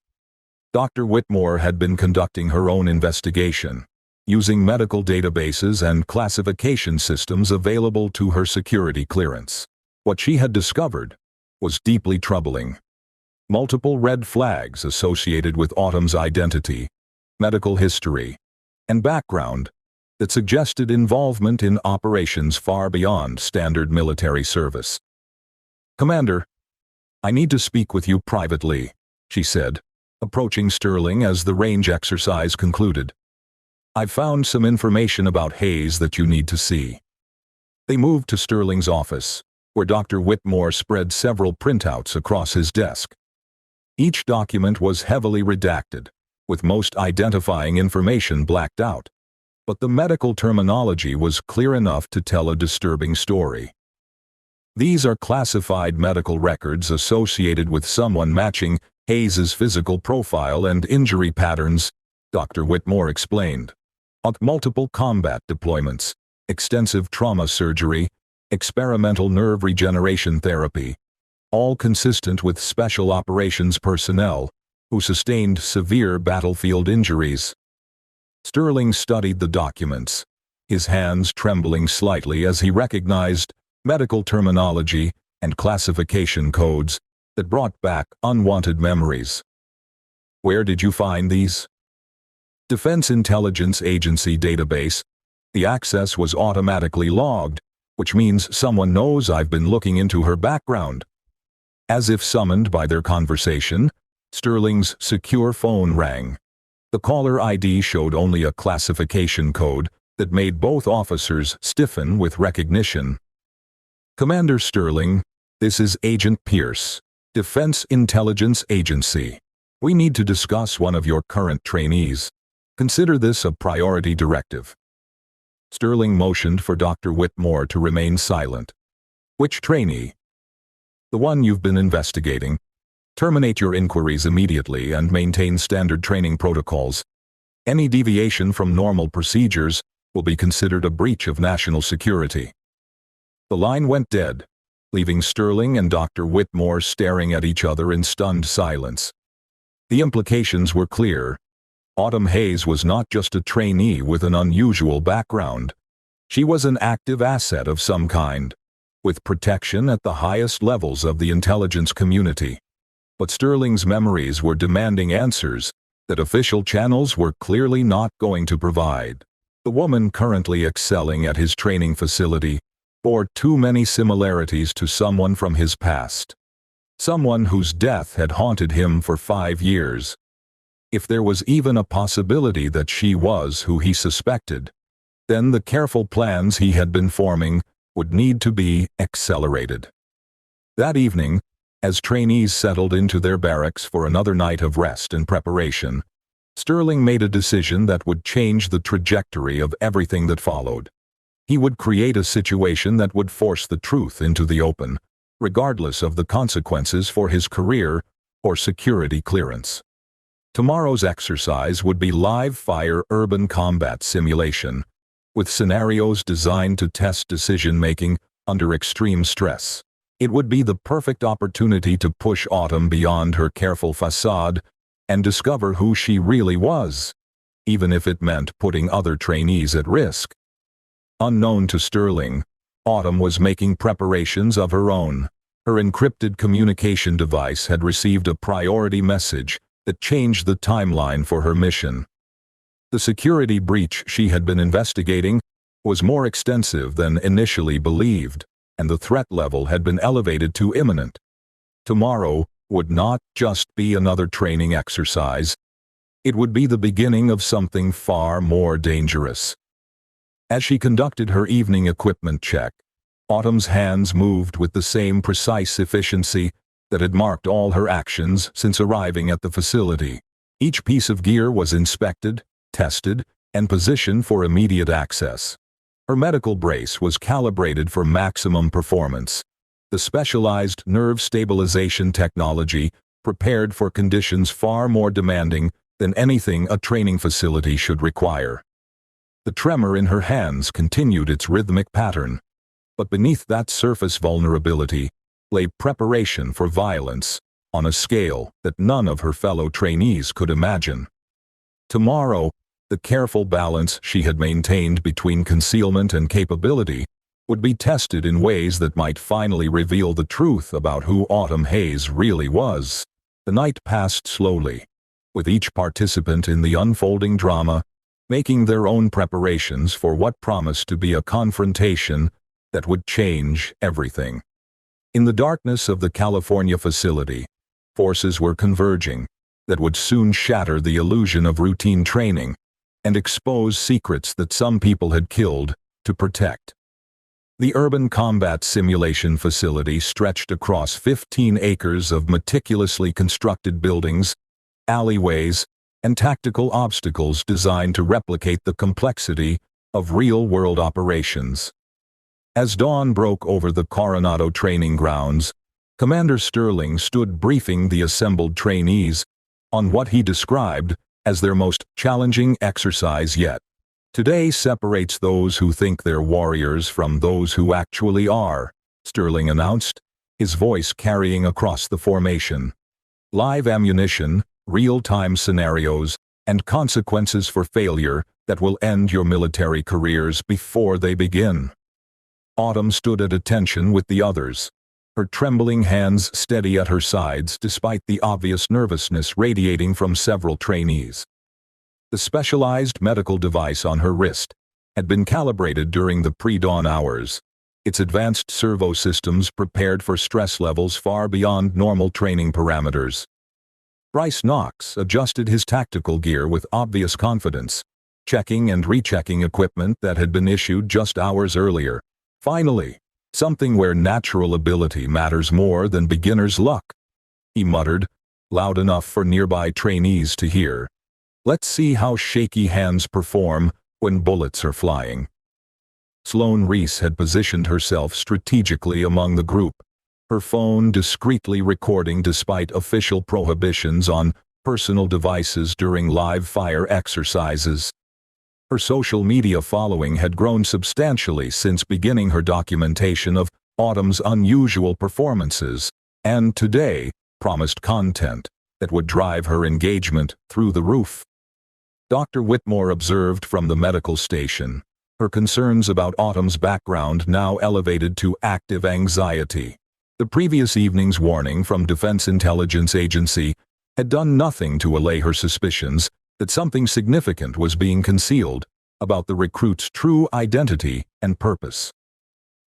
Dr. Whitmore had been conducting her own investigation, using medical databases and classification systems available to her security clearance. What she had discovered was deeply troubling. Multiple red flags associated with Autumn's identity, medical history, and background that suggested involvement in operations far beyond standard military service. "Commander, I need to speak with you privately," she said, approaching Sterling as the range exercise concluded. "I've found some information about Hayes that you need to see." They moved to Sterling's office, where Dr. Whitmore spread several printouts across his desk. Each document was heavily redacted, with most identifying information blacked out, but the medical terminology was clear enough to tell a disturbing story. "These are classified medical records associated with someone matching Hayes's physical profile and injury patterns," Dr. Whitmore explained. "On multiple combat deployments, extensive trauma surgery, experimental nerve regeneration therapy, all consistent with special operations personnel who sustained severe battlefield injuries. Sterling studied the documents, his hands trembling slightly as he recognized medical terminology and classification codes that brought back unwanted memories. Where did you find these? Defense Intelligence Agency database. The access was automatically logged, which means someone knows I've been looking into her background. As if summoned by their conversation, Sterling's secure phone rang. The caller ID showed only a classification code that made both officers stiffen with recognition. Commander Sterling, this is Agent Pierce, Defense Intelligence Agency. We need to discuss one of your current trainees. Consider this a priority directive. Sterling motioned for Dr. Whitmore to remain silent. Which trainee? The one you've been investigating. Terminate your inquiries immediately and maintain standard training protocols. Any deviation from normal procedures will be considered a breach of national security. The line went dead, leaving Sterling and Dr. Whitmore staring at each other in stunned silence. The implications were clear. Autumn Hayes was not just a trainee with an unusual background. She was an active asset of some kind, with protection at the highest levels of the intelligence community. But Sterling's memories were demanding answers that official channels were clearly not going to provide. The woman currently excelling at his training facility bore too many similarities to someone from his past. Someone whose death had haunted him for 5 years. If there was even a possibility that she was who he suspected, then the careful plans he had been forming would need to be accelerated. That evening, as trainees settled into their barracks for another night of rest and preparation, Sterling made a decision that would change the trajectory of everything that followed. He would create a situation that would force the truth into the open, regardless of the consequences for his career or security clearance. Tomorrow's exercise would be live-fire urban combat simulation, with scenarios designed to test decision-making under extreme stress. It would be the perfect opportunity to push Autumn beyond her careful facade and discover who she really was, even if it meant putting other trainees at risk. Unknown to Sterling, Autumn was making preparations of her own. Her encrypted communication device had received a priority message that changed the timeline for her mission. The security breach she had been investigating was more extensive than initially believed, and the threat level had been elevated to imminent. Tomorrow would not just be another training exercise. It would be the beginning of something far more dangerous. As she conducted her evening equipment check, Autumn's hands moved with the same precise efficiency that had marked all her actions since arriving at the facility. Each piece of gear was inspected, tested, and positioned for immediate access. Her medical brace was calibrated for maximum performance. The specialized nerve stabilization technology prepared for conditions far more demanding than anything a training facility should require. The tremor in her hands continued its rhythmic pattern, but beneath that surface vulnerability lay preparation for violence on a scale that none of her fellow trainees could imagine. Tomorrow, the careful balance she had maintained between concealment and capability would be tested in ways that might finally reveal the truth about who Autumn Hayes really was. The night passed slowly, with each participant in the unfolding drama making their own preparations for what promised to be a confrontation that would change everything. In the darkness of the California facility, forces were converging that would soon shatter the illusion of routine training and expose secrets that some people had killed to protect. The urban combat simulation facility stretched across 15 acres of meticulously constructed buildings, alleyways, and tactical obstacles designed to replicate the complexity of real-world operations. As dawn broke over the Coronado training grounds, Commander Sterling stood briefing the assembled trainees on what he described as their most challenging exercise yet. Today separates those who think they're warriors from those who actually are, Sterling announced, his voice carrying across the formation. Live ammunition, real-time scenarios, and consequences for failure that will end your military careers before they begin. Autumn stood at attention with the others, her trembling hands steady at her sides despite the obvious nervousness radiating from several trainees. The specialized medical device on her wrist had been calibrated during the pre-dawn hours, its advanced servo systems prepared for stress levels far beyond normal training parameters. Bryce Knox adjusted his tactical gear with obvious confidence, checking and rechecking equipment that had been issued just hours earlier. Finally, something where natural ability matters more than beginner's luck, he muttered, loud enough for nearby trainees to hear. Let's see how shaky hands perform when bullets are flying. Sloane Reese had positioned herself strategically among the group, her phone discreetly recording despite official prohibitions on personal devices during live fire exercises. Her social media following had grown substantially since beginning her documentation of Autumn's unusual performances, and today promised content that would drive her engagement through the roof. Dr. Whitmore observed from the medical station, her concerns about Autumn's background now elevated to active anxiety. The previous evening's warning from Defense Intelligence Agency had done nothing to allay her suspicions that something significant was being concealed about the recruit's true identity and purpose.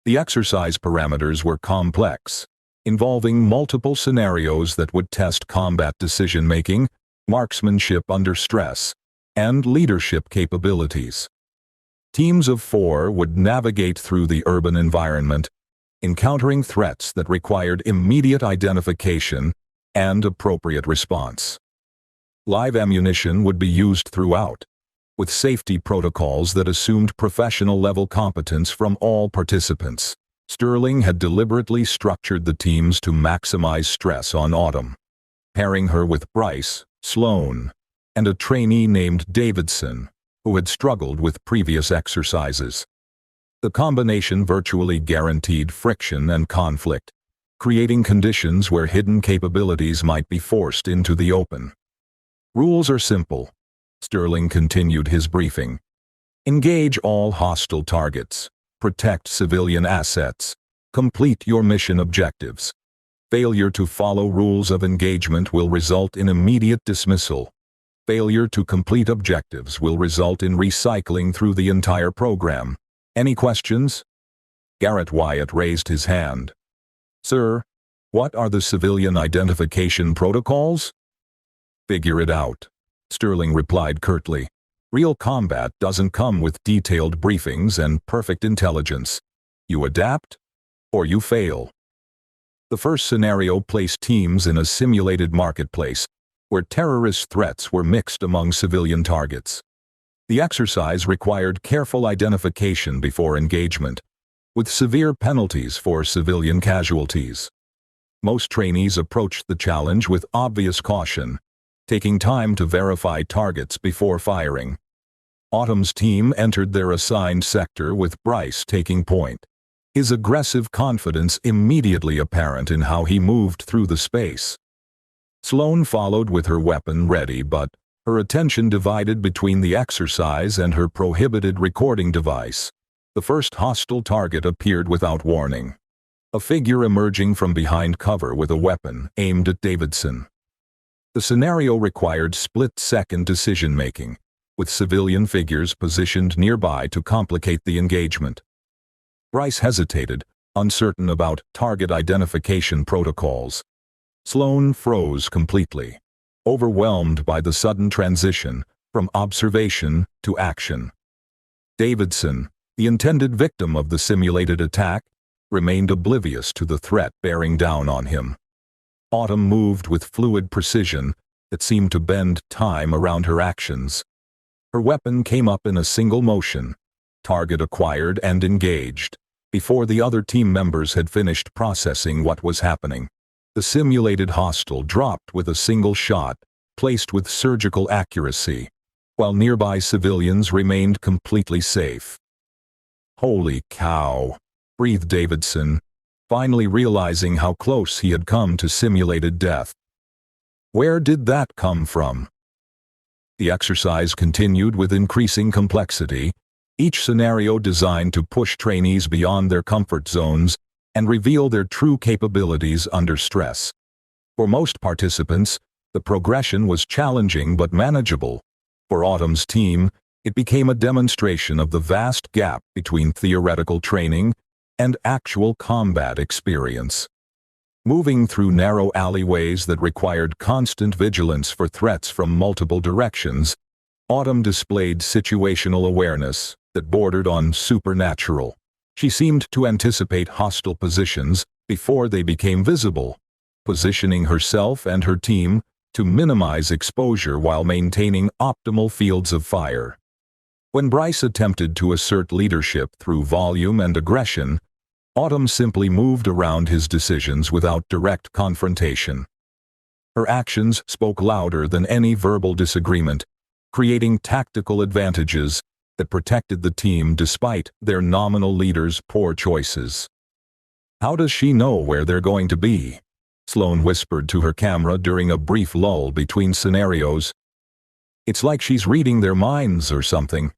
The exercise parameters were complex, involving multiple scenarios that would test combat decision-making, marksmanship under stress, and leadership capabilities. Teams of 4 would navigate through the urban environment, encountering threats that required immediate identification and appropriate response. Live ammunition would be used throughout, with safety protocols that assumed professional-level competence from all participants. Sterling had deliberately structured the teams to maximize stress on Autumn, pairing her with Bryce, Sloane, and a trainee named Davidson, who had struggled with previous exercises. The combination virtually guaranteed friction and conflict, creating conditions where hidden capabilities might be forced into the open. Rules are simple, Sterling continued his briefing. Engage all hostile targets, protect civilian assets, complete your mission objectives. Failure to follow rules of engagement will result in immediate dismissal. Failure to complete objectives will result in recycling through the entire program. Any questions? Garrett Wyatt raised his hand. Sir, what are the civilian identification protocols? Figure it out, Sterling replied curtly. Real combat doesn't come with detailed briefings and perfect intelligence. You adapt, or you fail. The first scenario placed teams in a simulated marketplace, where terrorist threats were mixed among civilian targets. The exercise required careful identification before engagement, with severe penalties for civilian casualties. Most trainees approached the challenge with obvious caution, taking time to verify targets before firing. Autumn's team entered their assigned sector with Bryce taking point, his aggressive confidence immediately apparent in how he moved through the space. Sloane followed with her weapon ready, but her attention divided between the exercise and her prohibited recording device. The first hostile target appeared without warning. A figure emerging from behind cover with a weapon aimed at Davidson. The scenario required split-second decision-making, with civilian figures positioned nearby to complicate the engagement. Bryce hesitated, uncertain about target identification protocols. Sloane froze completely, overwhelmed by the sudden transition from observation to action. Davidson, the intended victim of the simulated attack, remained oblivious to the threat bearing down on him. Autumn moved with fluid precision that seemed to bend time around her actions. Her weapon came up in a single motion, target acquired and engaged, before the other team members had finished processing what was happening. The simulated hostile dropped with a single shot, placed with surgical accuracy, while nearby civilians remained completely safe. "Holy cow," breathed Davidson, finally realizing how close he had come to simulated death. Where did that come from? The exercise continued with increasing complexity, each scenario designed to push trainees beyond their comfort zones and reveal their true capabilities under stress. For most participants, the progression was challenging but manageable. For Autumn's team, it became a demonstration of the vast gap between theoretical training and actual combat experience. Moving through narrow alleyways that required constant vigilance for threats from multiple directions, Autumn displayed situational awareness that bordered on supernatural. She seemed to anticipate hostile positions before they became visible, positioning herself and her team to minimize exposure while maintaining optimal fields of fire. When Bryce attempted to assert leadership through volume and aggression, Autumn simply moved around his decisions without direct confrontation. Her actions spoke louder than any verbal disagreement, creating tactical advantages that protected the team despite their nominal leader's poor choices. "How does she know where they're going to be?" Sloane whispered to her camera during a brief lull between scenarios. "It's like she's reading their minds or something."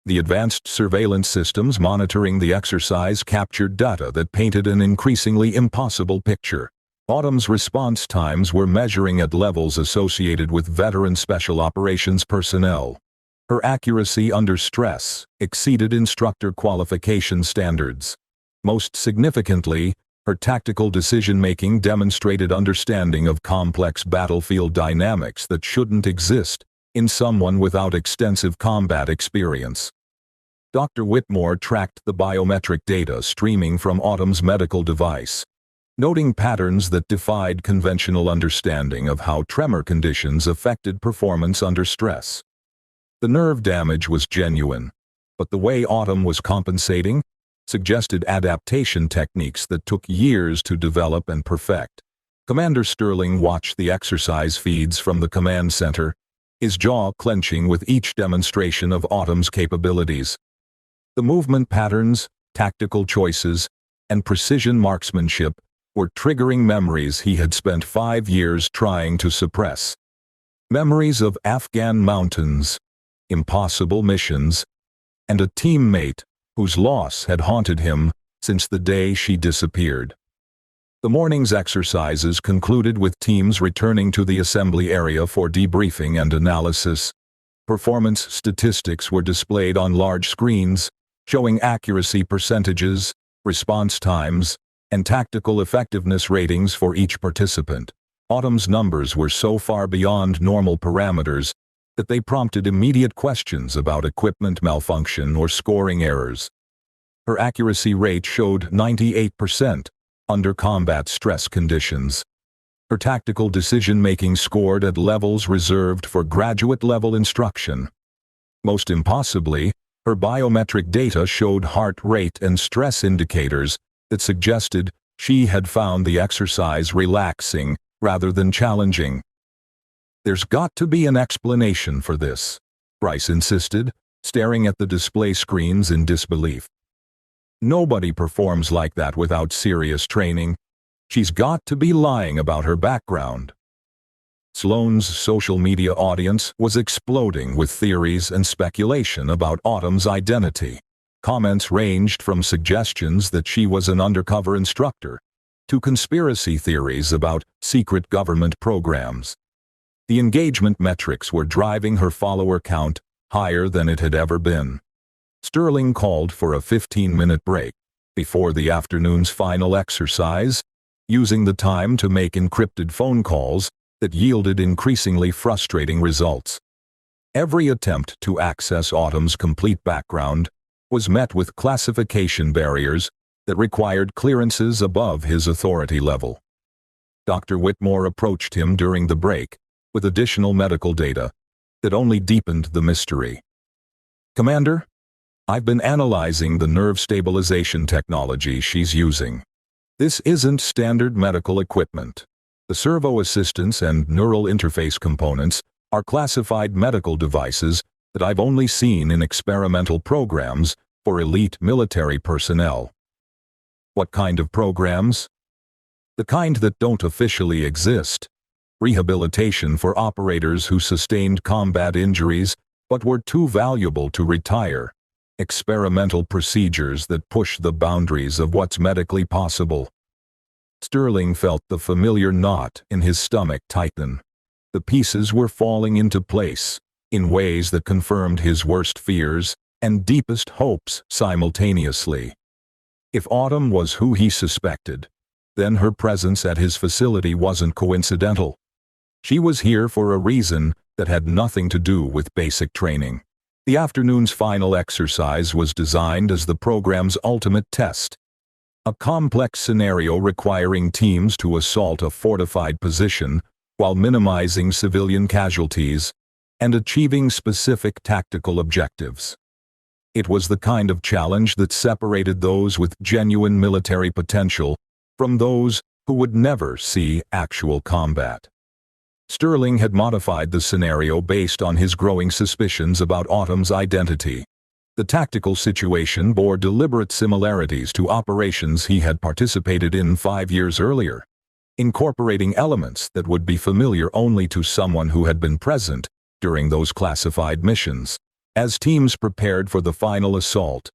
The advanced surveillance systems monitoring the exercise captured data that painted an increasingly impossible picture. Autumn's response times were measuring at levels associated with veteran special operations personnel. Her accuracy under stress exceeded instructor qualification standards. Most significantly, her tactical decision-making demonstrated understanding of complex battlefield dynamics that shouldn't exist in someone without extensive combat experience. Dr. Whitmore tracked the biometric data streaming from Autumn's medical device, noting patterns that defied conventional understanding of how tremor conditions affected performance under stress. The nerve damage was genuine, but the way Autumn was compensating suggested adaptation techniques that took years to develop and perfect. Commander Sterling watched the exercise feeds from the command center, his jaw clenching with each demonstration of Autumn's capabilities. The movement patterns, tactical choices, and precision marksmanship were triggering memories he had spent 5 years trying to suppress. Memories of Afghan mountains, impossible missions, and a teammate whose loss had haunted him since the day she disappeared. The morning's exercises concluded with teams returning to the assembly area for debriefing and analysis. Performance statistics were displayed on large screens, showing accuracy percentages, response times, and tactical effectiveness ratings for each participant. Autumn's numbers were so far beyond normal parameters that they prompted immediate questions about equipment malfunction or scoring errors. Her accuracy rate showed 98% under combat stress conditions. Her tactical decision-making scored at levels reserved for graduate-level instruction. Most impossibly, her biometric data showed heart rate and stress indicators that suggested she had found the exercise relaxing rather than challenging. "There's got to be an explanation for this," Bryce insisted, staring at the display screens in disbelief. "Nobody performs like that without serious training. She's got to be lying about her background." Sloane's social media audience was exploding with theories and speculation about Autumn's identity. Comments ranged from suggestions that she was an undercover instructor to conspiracy theories about secret government programs. The engagement metrics were driving her follower count higher than it had ever been. Sterling called for a 15-minute break before the afternoon's final exercise, using the time to make encrypted phone calls that yielded increasingly frustrating results. Every attempt to access Autumn's complete background was met with classification barriers that required clearances above his authority level. Dr. Whitmore approached him during the break with additional medical data that only deepened the mystery. "Commander, I've been analyzing the nerve stabilization technology she's using. This isn't standard medical equipment. The servo assistance and neural interface components are classified medical devices that I've only seen in experimental programs for elite military personnel. What kind of programs? The kind that don't officially exist. Rehabilitation for operators who sustained combat injuries but were too valuable to retire. Experimental procedures that push the boundaries of what's medically possible. Sterling felt the familiar knot in his stomach tighten. The pieces were falling into place, in ways that confirmed his worst fears and deepest hopes simultaneously. If Autumn was who he suspected, then her presence at his facility wasn't coincidental. She was here for a reason that had nothing to do with basic training. The afternoon's final exercise was designed as the program's ultimate test. A complex scenario requiring teams to assault a fortified position while minimizing civilian casualties and achieving specific tactical objectives. It was the kind of challenge that separated those with genuine military potential from those who would never see actual combat. Sterling had modified the scenario based on his growing suspicions about Autumn's identity. The tactical situation bore deliberate similarities to operations he had participated in 5 years earlier, incorporating elements that would be familiar only to someone who had been present during those classified missions. As teams prepared for the final assault,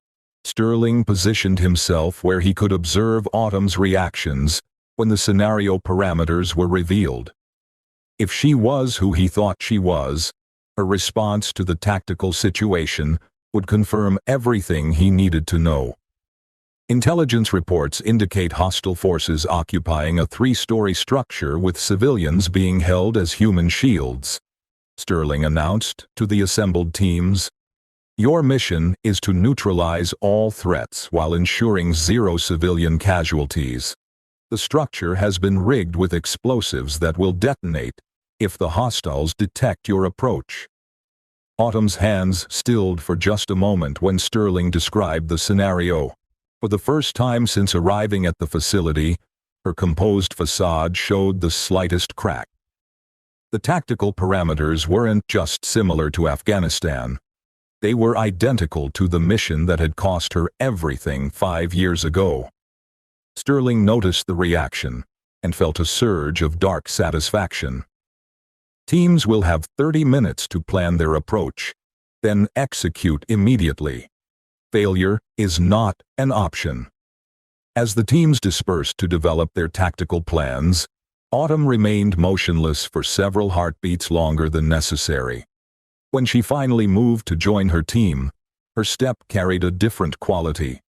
Sterling positioned himself where he could observe Autumn's reactions when the scenario parameters were revealed. If she was who he thought she was, her response to the tactical situation would confirm everything he needed to know. Intelligence reports indicate hostile forces occupying a 3-story structure with civilians being held as human shields. Sterling announced to the assembled teams, "Your mission is to neutralize all threats while ensuring 0 civilian casualties. The structure has been rigged with explosives that will detonate if the hostiles detect your approach." Autumn's hands stilled for just a moment when Sterling described the scenario. For the first time since arriving at the facility, her composed facade showed the slightest crack. The tactical parameters weren't just similar to Afghanistan. They were identical to the mission that had cost her everything 5 years ago. Sterling noticed the reaction and felt a surge of dark satisfaction. Teams will have 30 minutes to plan their approach, then execute immediately. Failure is not an option. As the teams dispersed to develop their tactical plans, Autumn remained motionless for several heartbeats longer than necessary. When she finally moved to join her team, her step carried a different quality.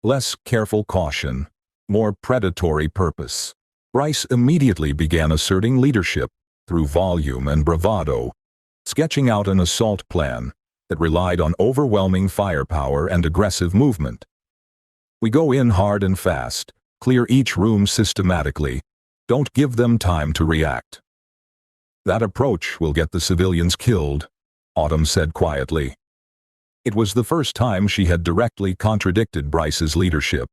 Less careful caution, more predatory purpose. Bryce immediately began asserting leadership through volume and bravado, sketching out an assault plan that relied on overwhelming firepower and aggressive movement. "We go in hard and fast, clear each room systematically, don't give them time to react. That approach will get the civilians killed," Autumn said quietly. It was the first time she had directly contradicted Bryce's leadership,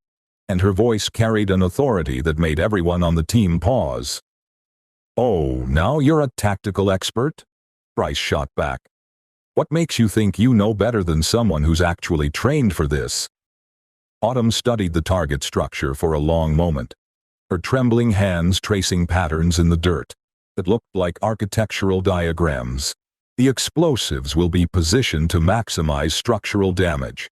and her voice carried an authority that made everyone on the team pause. "Oh, now you're a tactical expert?" Bryce shot back. "What makes you think you know better than someone who's actually trained for this?" Autumn studied the target structure for a long moment, her trembling hands tracing patterns in the dirt that looked like architectural diagrams. "The explosives will be positioned to maximize structural damage.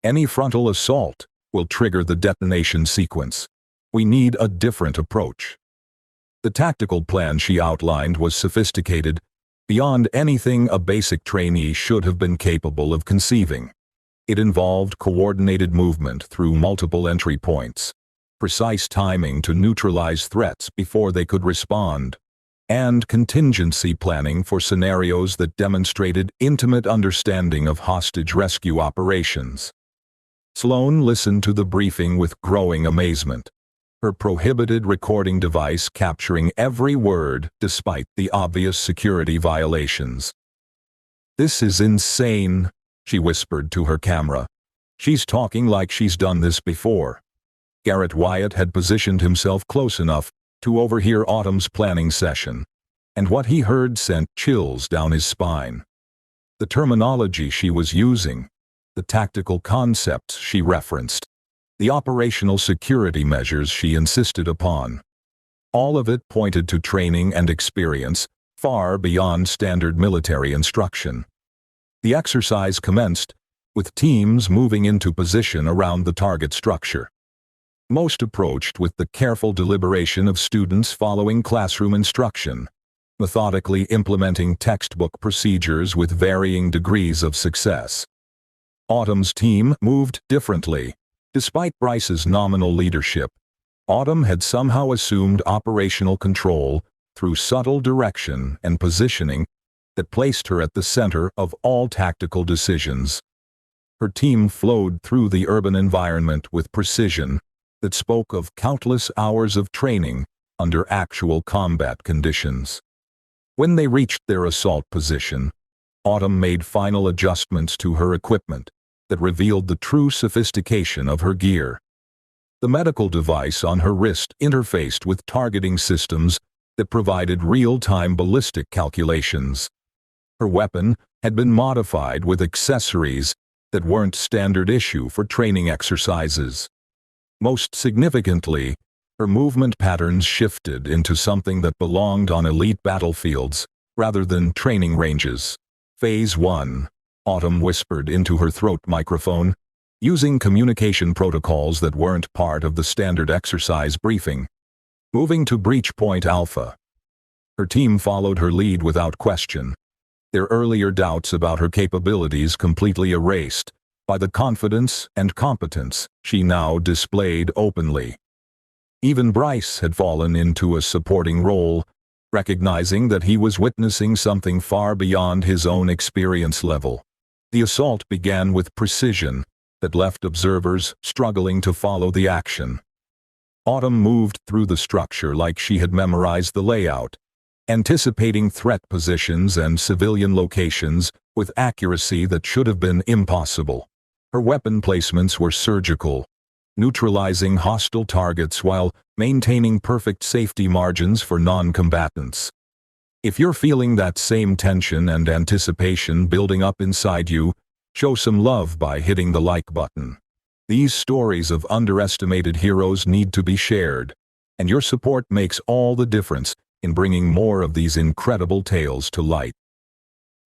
Any frontal assault will trigger the detonation sequence. We need a different approach." The tactical plan she outlined was sophisticated, beyond anything a basic trainee should have been capable of conceiving. It involved coordinated movement through multiple entry points, precise timing to neutralize threats before they could respond, and contingency planning for scenarios that demonstrated intimate understanding of hostage rescue operations. Sloan listened to the briefing with growing amazement, her prohibited recording device capturing every word despite the obvious security violations. "This is insane," she whispered to her camera. "She's talking like she's done this before." Garrett Wyatt had positioned himself close enough to overhear Autumn's planning session. and what he heard sent chills down his spine. The terminology she was using, the tactical concepts she referenced, the operational security measures she insisted upon. All of it pointed to training and experience far beyond standard military instruction. The exercise commenced, with teams moving into position around the target structure. Most approached with the careful deliberation of students following classroom instruction, methodically implementing textbook procedures with varying degrees of success. Autumn's team moved differently. Despite Bryce's nominal leadership, Autumn had somehow assumed operational control through subtle direction and positioning that placed her at the center of all tactical decisions. Her team flowed through the urban environment with precision that spoke of countless hours of training under actual combat conditions. When they reached their assault position, Autumn made final adjustments to her equipment that revealed the true sophistication of her gear. The medical device on her wrist interfaced with targeting systems that provided real-time ballistic calculations. Her weapon had been modified with accessories that weren't standard issue for training exercises. Most significantly, her movement patterns shifted into something that belonged on elite battlefields rather than training ranges. Phase 1, Autumn whispered into her throat microphone, using communication protocols that weren't part of the standard exercise briefing. Moving to Breach Point Alpha. Her team followed her lead without question, their earlier doubts about her capabilities completely erased by the confidence and competence she now displayed openly. Even Bryce had fallen into a supporting role, recognizing that he was witnessing something far beyond his own experience level. The assault began with precision that left observers struggling to follow the action. Autumn moved through the structure like she had memorized the layout, anticipating threat positions and civilian locations with accuracy that should have been impossible. Her weapon placements were surgical, neutralizing hostile targets while maintaining perfect safety margins for non-combatants. If you're feeling that same tension and anticipation building up inside you, show some love by hitting the like button. These stories of underestimated heroes need to be shared, and your support makes all the difference in bringing more of these incredible tales to light.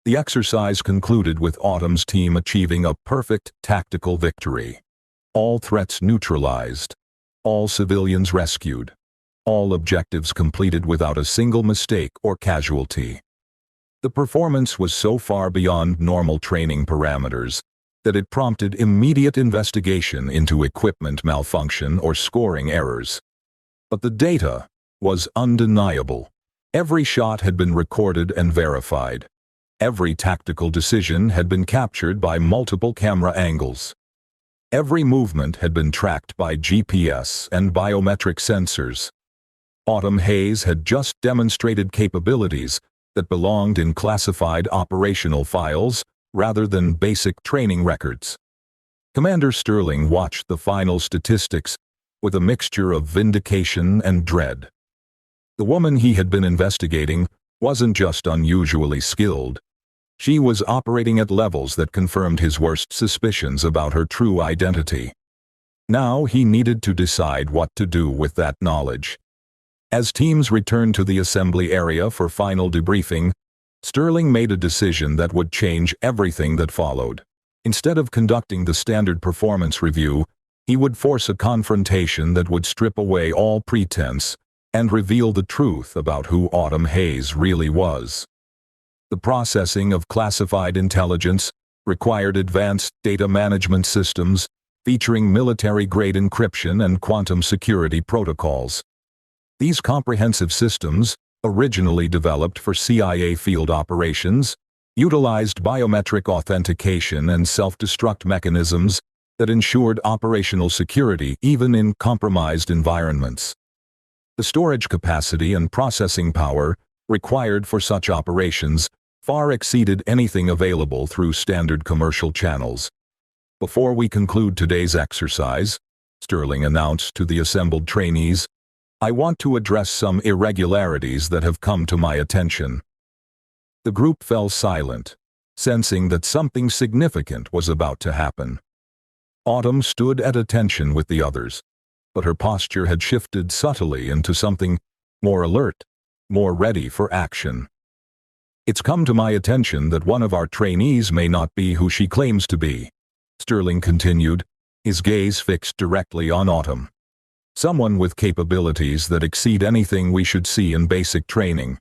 The exercise concluded with Autumn's team achieving a perfect tactical victory. All threats neutralized, all civilians rescued, all objectives completed without a single mistake or casualty. The performance was so far beyond normal training parameters that it prompted immediate investigation into equipment malfunction or scoring errors. But the data was undeniable. Every shot had been recorded and verified. Every tactical decision had been captured by multiple camera angles. Every movement had been tracked by GPS and biometric sensors. Autumn Hayes had just demonstrated capabilities that belonged in classified operational files rather than basic training records. Commander Sterling watched the final statistics with a mixture of vindication and dread. The woman he had been investigating wasn't just unusually skilled. She was operating at levels that confirmed his worst suspicions about her true identity. Now he needed to decide what to do with that knowledge. As teams returned to the assembly area for final debriefing, Sterling made a decision that would change everything that followed. Instead of conducting the standard performance review, he would force a confrontation that would strip away all pretense and reveal the truth about who Autumn Hayes really was. The processing of classified intelligence required advanced data management systems featuring military-grade encryption and quantum security protocols. These comprehensive systems, originally developed for CIA field operations, utilized biometric authentication and self-destruct mechanisms that ensured operational security even in compromised environments. The storage capacity and processing power required for such operations far exceeded anything available through standard commercial channels. Before we conclude today's exercise, Sterling announced to the assembled trainees, I want to address some irregularities that have come to my attention." The group fell silent, sensing that something significant was about to happen. Autumn stood at attention with the others, but her posture had shifted subtly into something more alert, more ready for action. "It's come to my attention that one of our trainees may not be who she claims to be," Sterling continued, his gaze fixed directly on Autumn. "Someone with capabilities that exceed anything we should see in basic training."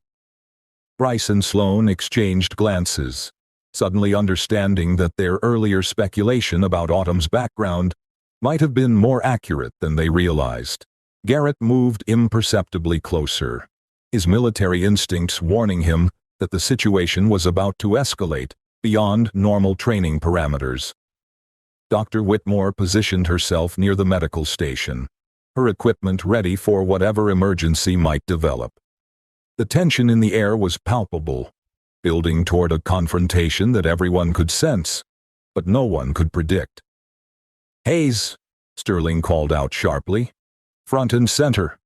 Bryce and Sloane exchanged glances, suddenly understanding that their earlier speculation about Autumn's background might have been more accurate than they realized. Garrett moved imperceptibly closer, his military instincts warning him that the situation was about to escalate beyond normal training parameters. Dr. Whitmore positioned herself near the medical station, her equipment ready for whatever emergency might develop. The tension in the air was palpable, building toward a confrontation that everyone could sense, but no one could predict. "Hayes," Sterling called out sharply. "Front and center."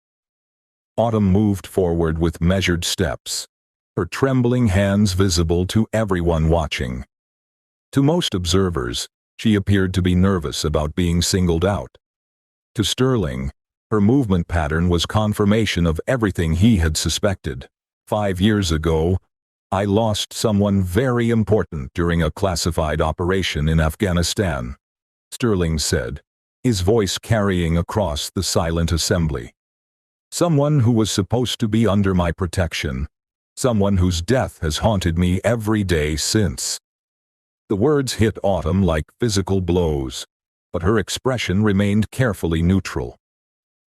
Autumn moved forward with measured steps, her trembling hands visible to everyone watching. To most observers, she appeared to be nervous about being singled out. To Sterling, her movement pattern was confirmation of everything he had suspected. 5 years ago, I lost someone very important during a classified operation in Afghanistan, Sterling said, his voice carrying across the silent assembly. Someone who was supposed to be under my protection, someone whose death has haunted me every day since. The words hit Autumn like physical blows, but her expression remained carefully neutral.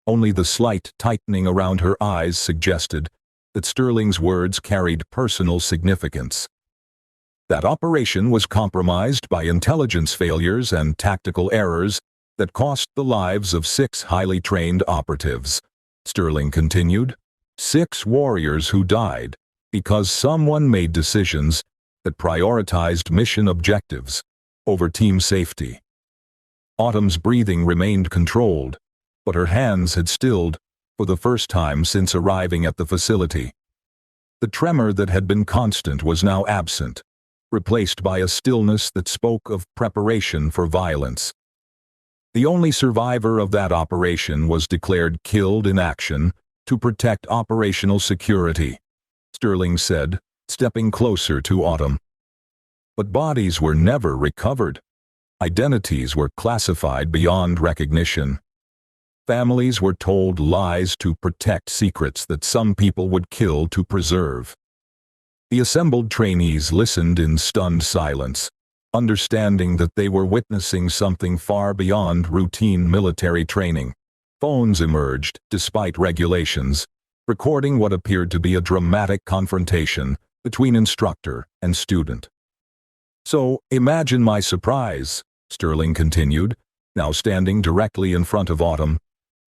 Only the slight tightening around her eyes suggested that Sterling's words carried personal significance. That operation was compromised by intelligence failures and tactical errors that cost the lives of 6 highly trained operatives, Sterling continued. 6 warriors who died because someone made decisions that prioritized mission objectives over team safety. Autumn's breathing remained controlled, but her hands had stilled for the first time since arriving at the facility. The tremor that had been constant was now absent, replaced by a stillness that spoke of preparation for violence. The only survivor of that operation was declared killed in action to protect operational security, Sterling said, stepping closer to Autumn. But bodies were never recovered. Identities were classified beyond recognition. Families were told lies to protect secrets that some people would kill to preserve. The assembled trainees listened in stunned silence, understanding that they were witnessing something far beyond routine military training. Phones emerged, despite regulations, recording what appeared to be a dramatic confrontation between instructor and student. "So, imagine my surprise," Sterling continued, now standing directly in front of Autumn,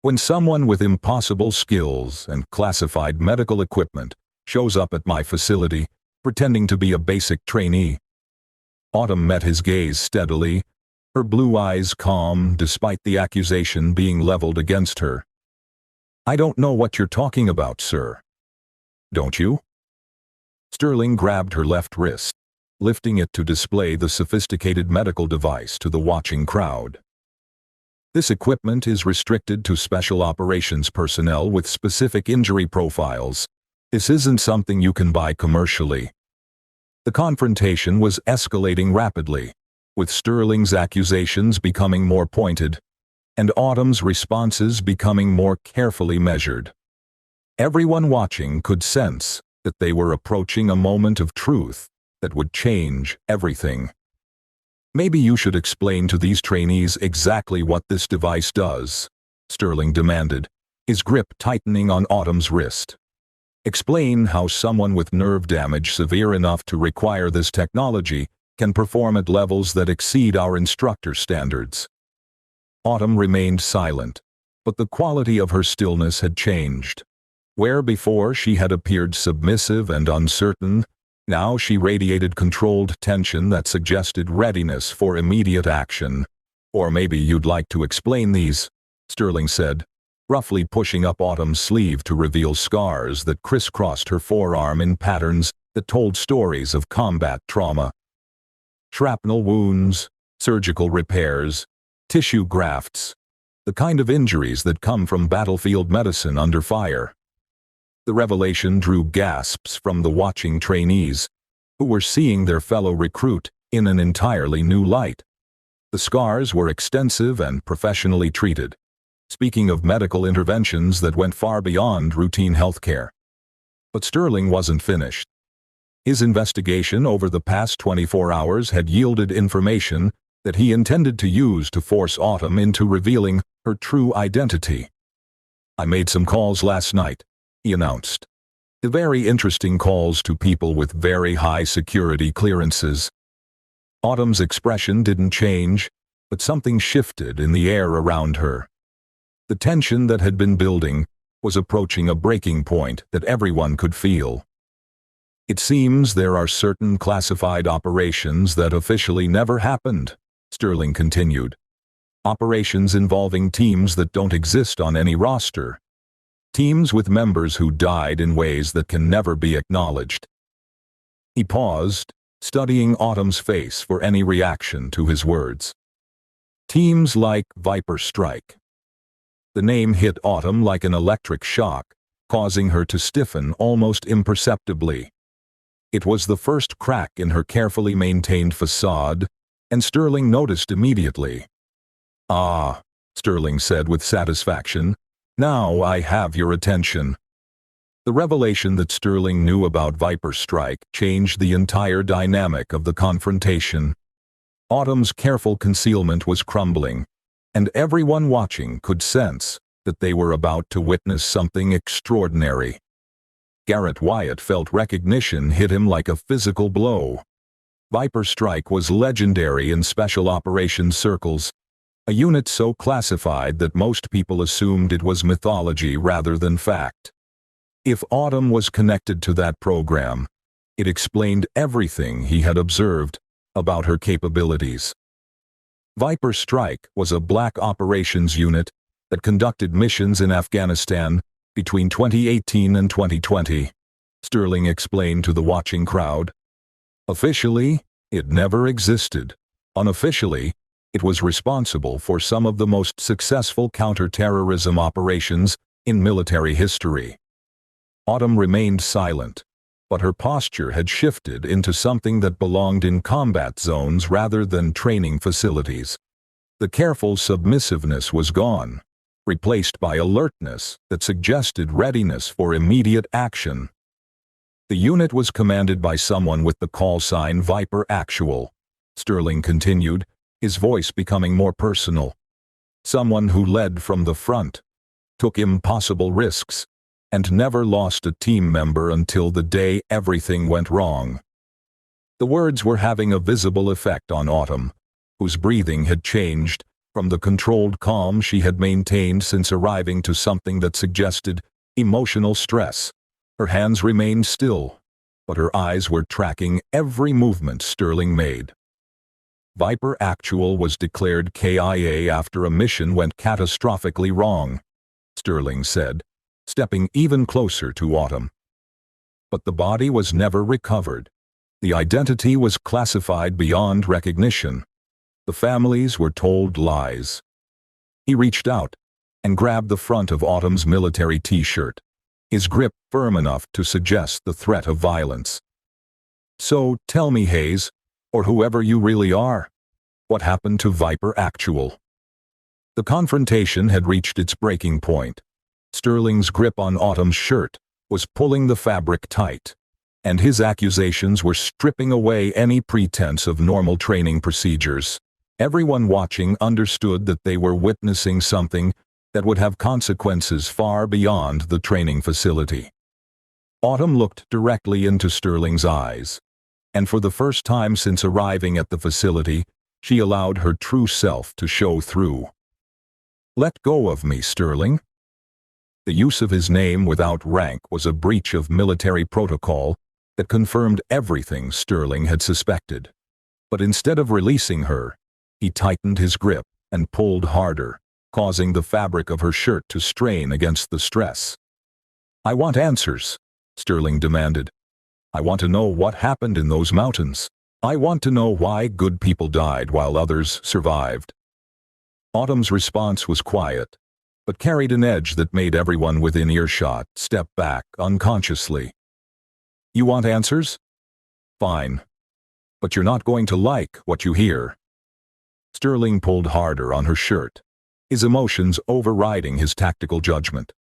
"when someone with impossible skills and classified medical equipment shows up at my facility, pretending to be a basic trainee." Autumn met his gaze steadily, her blue eyes calm despite the accusation being leveled against her. "I don't know what you're talking about, sir." "Don't you?" Sterling grabbed her left wrist, lifting it to display the sophisticated medical device to the watching crowd. "This equipment is restricted to special operations personnel with specific injury profiles. This isn't something you can buy commercially." The confrontation was escalating rapidly, with Sterling's accusations becoming more pointed, and Autumn's responses becoming more carefully measured. Everyone watching could sense that they were approaching a moment of truth that would change everything. "Maybe you should explain to these trainees exactly what this device does," Sterling demanded, his grip tightening on Autumn's wrist. "Explain how someone with nerve damage severe enough to require this technology can perform at levels that exceed our instructor standards." Autumn remained silent, but the quality of her stillness had changed. Where before she had appeared submissive and uncertain, now she radiated controlled tension that suggested readiness for immediate action. "Or maybe you'd like to explain these," Sterling said, roughly pushing up Autumn's sleeve to reveal scars that crisscrossed her forearm in patterns that told stories of combat trauma. Shrapnel wounds, surgical repairs, tissue grafts, the kind of injuries that come from battlefield medicine under fire. The revelation drew gasps from the watching trainees, who were seeing their fellow recruit in an entirely new light. The scars were extensive and professionally treated, speaking of medical interventions that went far beyond routine healthcare. But Sterling wasn't finished. His investigation over the past 24 hours had yielded information that he intended to use to force Autumn into revealing her true identity. "I made some calls last night," he announced. "Very interesting calls to people with very high security clearances." Autumn's expression didn't change, but something shifted in the air around her. The tension that had been building was approaching a breaking point that everyone could feel. "It seems there are certain classified operations that officially never happened," Sterling continued. "Operations involving teams that don't exist on any roster. Teams with members who died in ways that can never be acknowledged." He paused, studying Autumn's face for any reaction to his words. "Teams like Viper Strike." The name hit Autumn like an electric shock, causing her to stiffen almost imperceptibly. It was the first crack in her carefully maintained facade, and Sterling noticed immediately. "Ah," Sterling said with satisfaction, "now I have your attention." The revelation that Sterling knew about Viper Strike changed the entire dynamic of the confrontation. Autumn's careful concealment was crumbling, and everyone watching could sense that they were about to witness something extraordinary. Garrett Wyatt felt recognition hit him like a physical blow. Viper Strike was legendary in special operations circles, a unit so classified that most people assumed it was mythology rather than fact. If Autumn was connected to that program, it explained everything he had observed about her capabilities. Viper Strike was a black operations unit that conducted missions in Afghanistan between 2018 and 2020, Sterling explained to the watching crowd. Officially, it never existed. Unofficially, it was responsible for some of the most successful counter-terrorism operations in military history. Autumn remained silent, but her posture had shifted into something that belonged in combat zones rather than training facilities. The careful submissiveness was gone, replaced by alertness that suggested readiness for immediate action. The unit was commanded by someone with the call sign Viper Actual, Sterling continued, his voice becoming more personal. Someone who led from the front, took impossible risks, and never lost a team member until the day everything went wrong. The words were having a visible effect on Autumn, whose breathing had changed from the controlled calm she had maintained since arriving to something that suggested emotional stress. Her hands remained still, but her eyes were tracking every movement Sterling made. Viper Actual was declared KIA after a mission went catastrophically wrong, Sterling said, stepping even closer to Autumn. But the body was never recovered. The identity was classified beyond recognition. The families were told lies. He reached out and grabbed the front of Autumn's military t-shirt, his grip firm enough to suggest the threat of violence. "So tell me, Hayes, or whoever you really are, what happened to Viper Actual?" The confrontation had reached its breaking point. Sterling's grip on Autumn's shirt was pulling the fabric tight, and his accusations were stripping away any pretense of normal training procedures. Everyone watching understood that they were witnessing something that would have consequences far beyond the training facility. Autumn looked directly into Sterling's eyes, and for the first time since arriving at the facility, she allowed her true self to show through. "Let go of me, Sterling." The use of his name without rank was a breach of military protocol that confirmed everything Sterling had suspected. But instead of releasing her, he tightened his grip and pulled harder, causing the fabric of her shirt to strain against the stress. "I want answers," Sterling demanded. "I want to know what happened in those mountains. I want to know why good people died while others survived." Autumn's response was quiet, but carried an edge that made everyone within earshot step back unconsciously. "You want answers? Fine. But you're not going to like what you hear." Sterling pulled harder on her shirt, his emotions overriding his tactical judgment.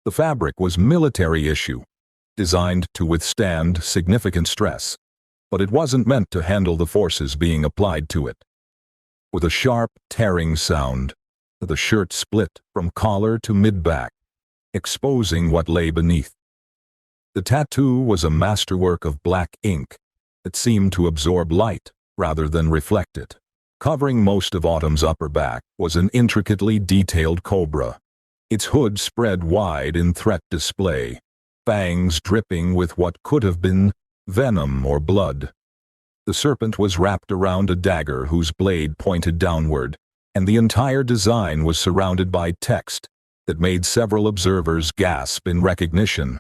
The fabric was military issue, designed to withstand significant stress, but it wasn't meant to handle the forces being applied to it. With a sharp, tearing sound, the shirt split from collar to mid-back, exposing what lay beneath. The tattoo was a masterwork of black ink that seemed to absorb light rather than reflect it. Covering most of Autumn's upper back was an intricately detailed cobra, its hood spread wide in threat display, fangs dripping with what could have been venom or blood. The serpent was wrapped around a dagger whose blade pointed downward, and the entire design was surrounded by text that made several observers gasp in recognition.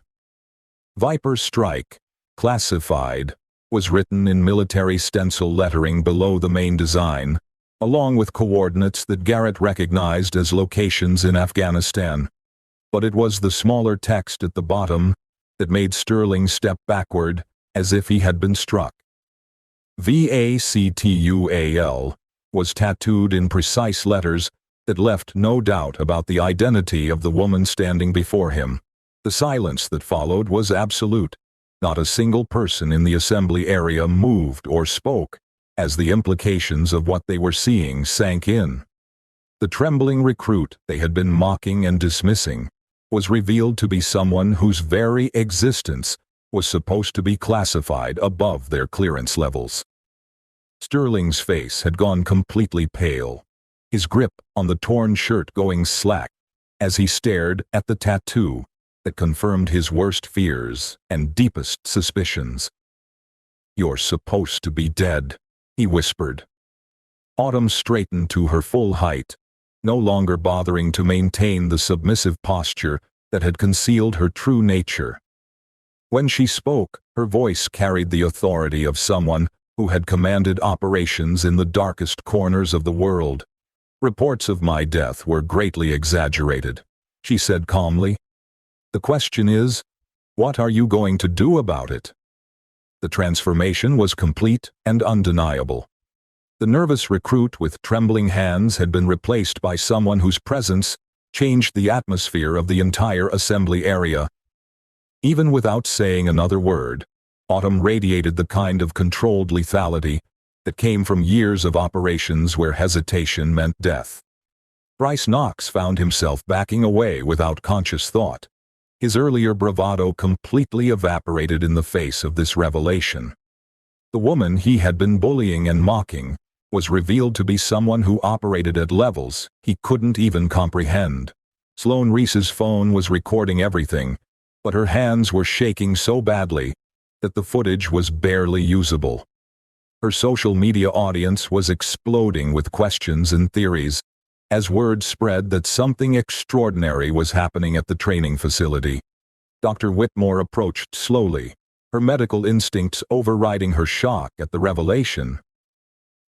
"Viper Strike, Classified," was written in military stencil lettering below the main design, along with coordinates that Garrett recognized as locations in Afghanistan. But it was the smaller text at the bottom that made Sterling step backward as if he had been struck. "VACTUAL" was tattooed in precise letters that left no doubt about the identity of the woman standing before him. The silence that followed was absolute. Not a single person in the assembly area moved or spoke as the implications of what they were seeing sank in. The trembling recruit they had been mocking and dismissing was revealed to be someone whose very existence was supposed to be classified above their clearance levels. Sterling's face had gone completely pale, his grip on the torn shirt going slack as he stared at the tattoo that confirmed his worst fears and deepest suspicions. "You're supposed to be dead," he whispered. Autumn straightened to her full height, no longer bothering to maintain the submissive posture that had concealed her true nature. When she spoke, her voice carried the authority of someone who had commanded operations in the darkest corners of the world. "Reports of my death were greatly exaggerated," she said calmly. "The question is, what are you going to do about it?" The transformation was complete and undeniable. The nervous recruit with trembling hands had been replaced by someone whose presence changed the atmosphere of the entire assembly area. Even without saying another word, Autumn radiated the kind of controlled lethality that came from years of operations where hesitation meant death. Bryce Knox found himself backing away without conscious thought. His earlier bravado completely evaporated in the face of this revelation. The woman he had been bullying and mocking was revealed to be someone who operated at levels he couldn't even comprehend. Sloane Reese's phone was recording everything, but her hands were shaking so badly that the footage was barely usable. Her social media audience was exploding with questions and theories, as word spread that something extraordinary was happening at the training facility. Dr. Whitmore approached slowly, her medical instincts overriding her shock at the revelation.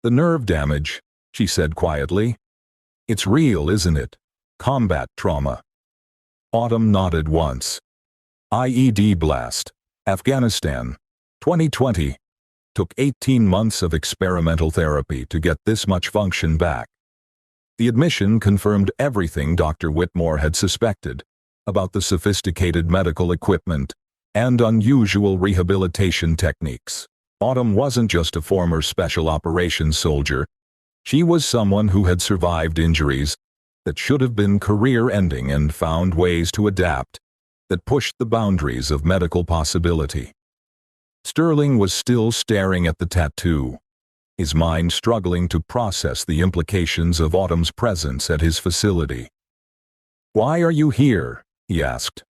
"The nerve damage," she said quietly. "It's real, isn't it? Combat trauma." Autumn nodded once. "IED blast, Afghanistan, 2020. Took 18 months of experimental therapy to get this much function back." The admission confirmed everything Dr. Whitmore had suspected about the sophisticated medical equipment and unusual rehabilitation techniques. Autumn wasn't just a former special operations soldier. She was someone who had survived injuries that should have been career-ending and found ways to adapt that pushed the boundaries of medical possibility. Sterling was still staring at the tattoo, his mind struggling to process the implications of Autumn's presence at his facility. "Why are you here?" he asked.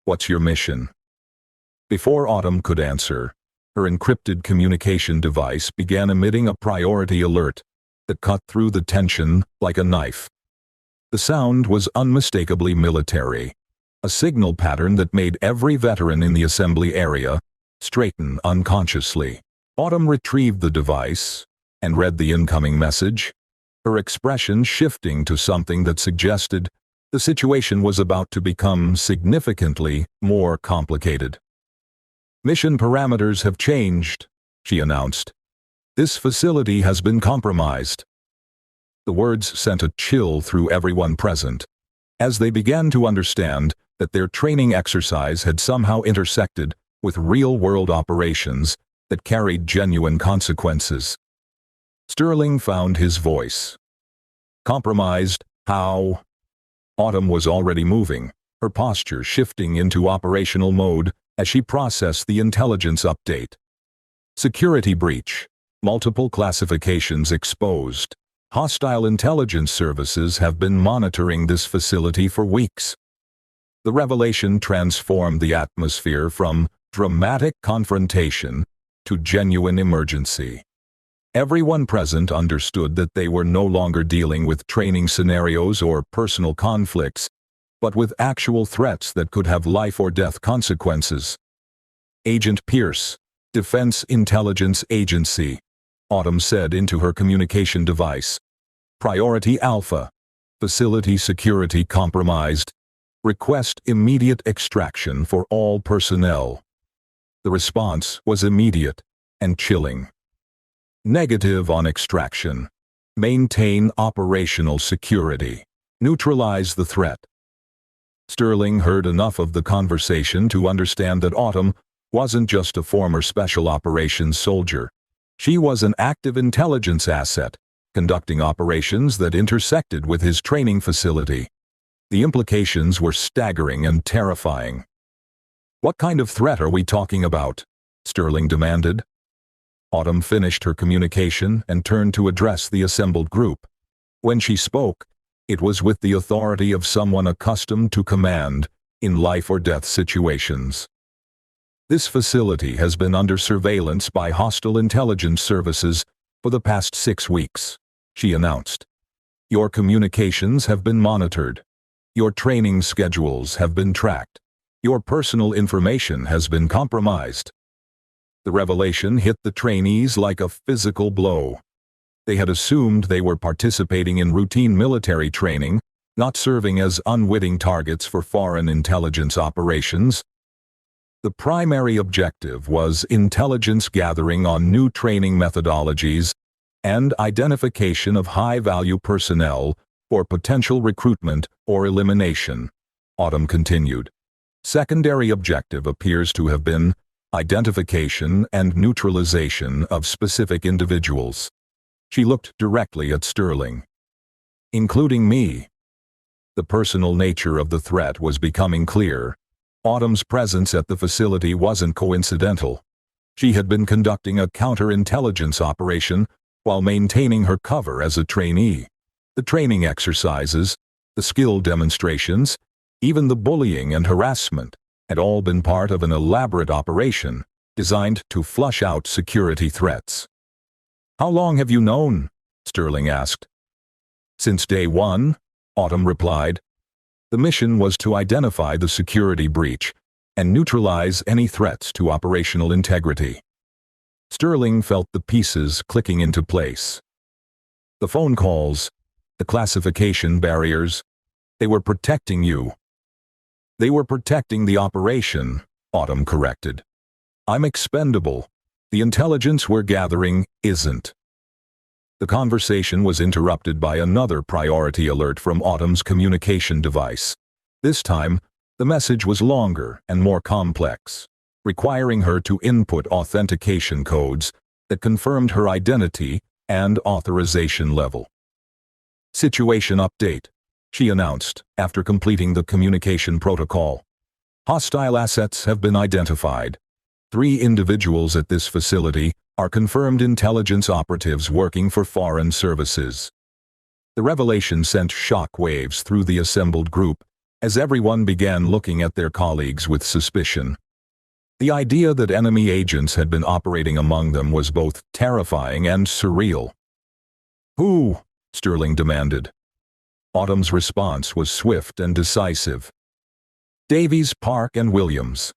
"What's your mission?" Before Autumn could answer, her encrypted communication device began emitting a priority alert that cut through the tension like a knife. The sound was unmistakably military, a signal pattern that made every veteran in the assembly area straighten unconsciously. Autumn retrieved the device and read the incoming message, her expression shifting to something that suggested the situation was about to become significantly more complicated. "Mission parameters have changed," she announced. "This facility has been compromised." The words sent a chill through everyone present, as they began to understand that their training exercise had somehow intersected with real-world operations that carried genuine consequences. Sterling found his voice. "Compromised? How?" Autumn was already moving, her posture shifting into operational mode as she processed the intelligence update. "Security breach. Multiple classifications exposed. Hostile intelligence services have been monitoring this facility for weeks." The revelation transformed the atmosphere from dramatic confrontation to genuine emergency. Everyone present understood that they were no longer dealing with training scenarios or personal conflicts, but with actual threats that could have life-or-death consequences. "Agent Pierce, Defense Intelligence Agency," Autumn said into her communication device. "Priority Alpha. Facility security compromised. Request immediate extraction for all personnel." The response was immediate and chilling. "Negative on extraction. Maintain operational security. Neutralize the threat." Sterling heard enough of the conversation to understand that Autumn wasn't just a former special operations soldier. She was an active intelligence asset, conducting operations that intersected with his training facility. The implications were staggering and terrifying. "What kind of threat are we talking about?" Sterling demanded. Autumn finished her communication and turned to address the assembled group. When she spoke, it was with the authority of someone accustomed to command in life-or-death situations. "This facility has been under surveillance by hostile intelligence services for the past 6 weeks, she announced. "Your communications have been monitored. Your training schedules have been tracked. Your personal information has been compromised." The revelation hit the trainees like a physical blow. They had assumed they were participating in routine military training, not serving as unwitting targets for foreign intelligence operations. The primary objective was intelligence gathering on new training methodologies and identification of high-value personnel for potential recruitment or elimination, Autumn continued. Secondary objective appears to have been identification and neutralization of specific individuals. She looked directly at Sterling. "Including me." The personal nature of the threat was becoming clear. Autumn's presence at the facility wasn't coincidental. She had been conducting a counterintelligence operation while maintaining her cover as a trainee. The training exercises, the skill demonstrations, even the bullying and harassment had all been part of an elaborate operation designed to flush out security threats. "How long have you known?" Sterling asked. "Since day one," Autumn replied. The mission was to identify the security breach and neutralize any threats to operational integrity. Sterling felt the pieces clicking into place. The phone calls, the classification barriers, they were protecting you. "They were protecting the operation," Autumn corrected. "I'm expendable. The intelligence we're gathering isn't." The conversation was interrupted by another priority alert from Autumn's communication device. This time, the message was longer and more complex, requiring her to input authentication codes that confirmed her identity and authorization level. "Situation update," she announced after completing the communication protocol. "Hostile assets have been identified. 3 individuals at this facility are confirmed intelligence operatives working for foreign services." The revelation sent shock waves through the assembled group as everyone began looking at their colleagues with suspicion. The idea that enemy agents had been operating among them was both terrifying and surreal. "Who?" Sterling demanded. Autumn's response was swift and decisive. Davies, Park, and Williams.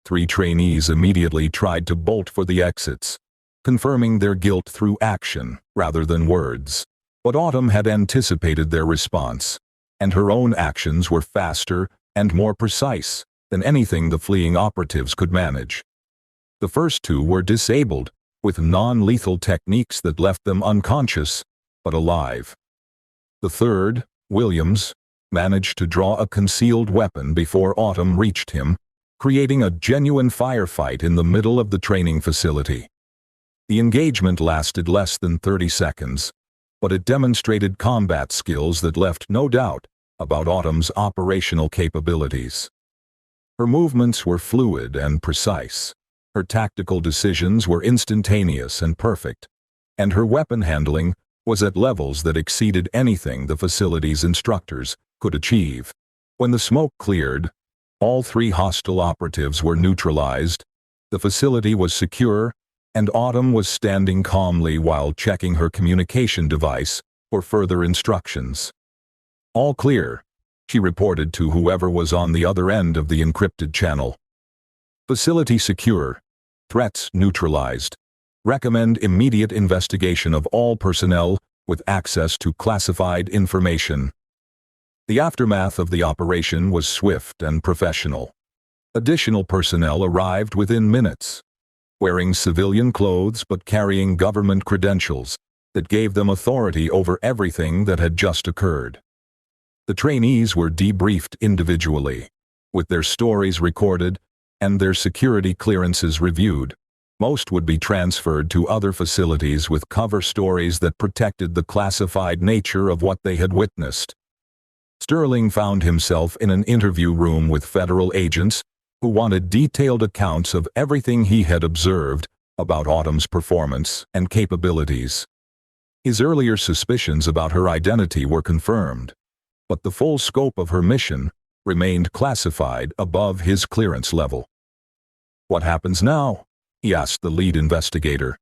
3 trainees immediately tried to bolt for the exits, confirming their guilt through action rather than words. But Autumn had anticipated their response, and her own actions were faster and more precise than anything the fleeing operatives could manage. The first 2 were disabled, with non-lethal techniques that left them unconscious, but alive. The third, Williams, managed to draw a concealed weapon before Autumn reached him, creating a genuine firefight in the middle of the training facility. The engagement lasted less than 30 seconds, but it demonstrated combat skills that left no doubt about Autumn's operational capabilities. Her movements were fluid and precise. Her tactical decisions were instantaneous and perfect, and her weapon handling was at levels that exceeded anything the facility's instructors could achieve. When the smoke cleared, all 3 hostile operatives were neutralized, the facility was secure, and Autumn was standing calmly while checking her communication device for further instructions. "All clear," she reported to whoever was on the other end of the encrypted channel. "Facility secure. Threats neutralized. Recommend immediate investigation of all personnel with access to classified information." The aftermath of the operation was swift and professional. Additional personnel arrived within minutes, wearing civilian clothes but carrying government credentials that gave them authority over everything that had just occurred. The trainees were debriefed individually, with their stories recorded and their security clearances reviewed. Most would be transferred to other facilities with cover stories that protected the classified nature of what they had witnessed. Sterling found himself in an interview room with federal agents who wanted detailed accounts of everything he had observed about Autumn's performance and capabilities. His earlier suspicions about her identity were confirmed, but the full scope of her mission remained classified above his clearance level. "What happens now?" he asked the lead investigator.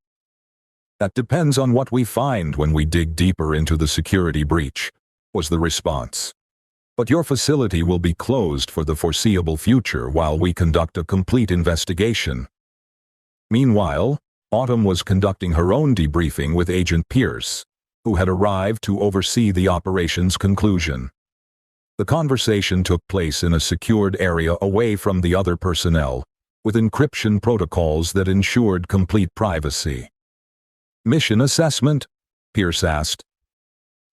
"That depends on what we find when we dig deeper into the security breach," was the response. "But your facility will be closed for the foreseeable future while we conduct a complete investigation." Meanwhile, Autumn was conducting her own debriefing with Agent Pierce, who had arrived to oversee the operation's conclusion. The conversation took place in a secured area away from the other personnel, with encryption protocols that ensured complete privacy. "Mission assessment?" Pierce asked.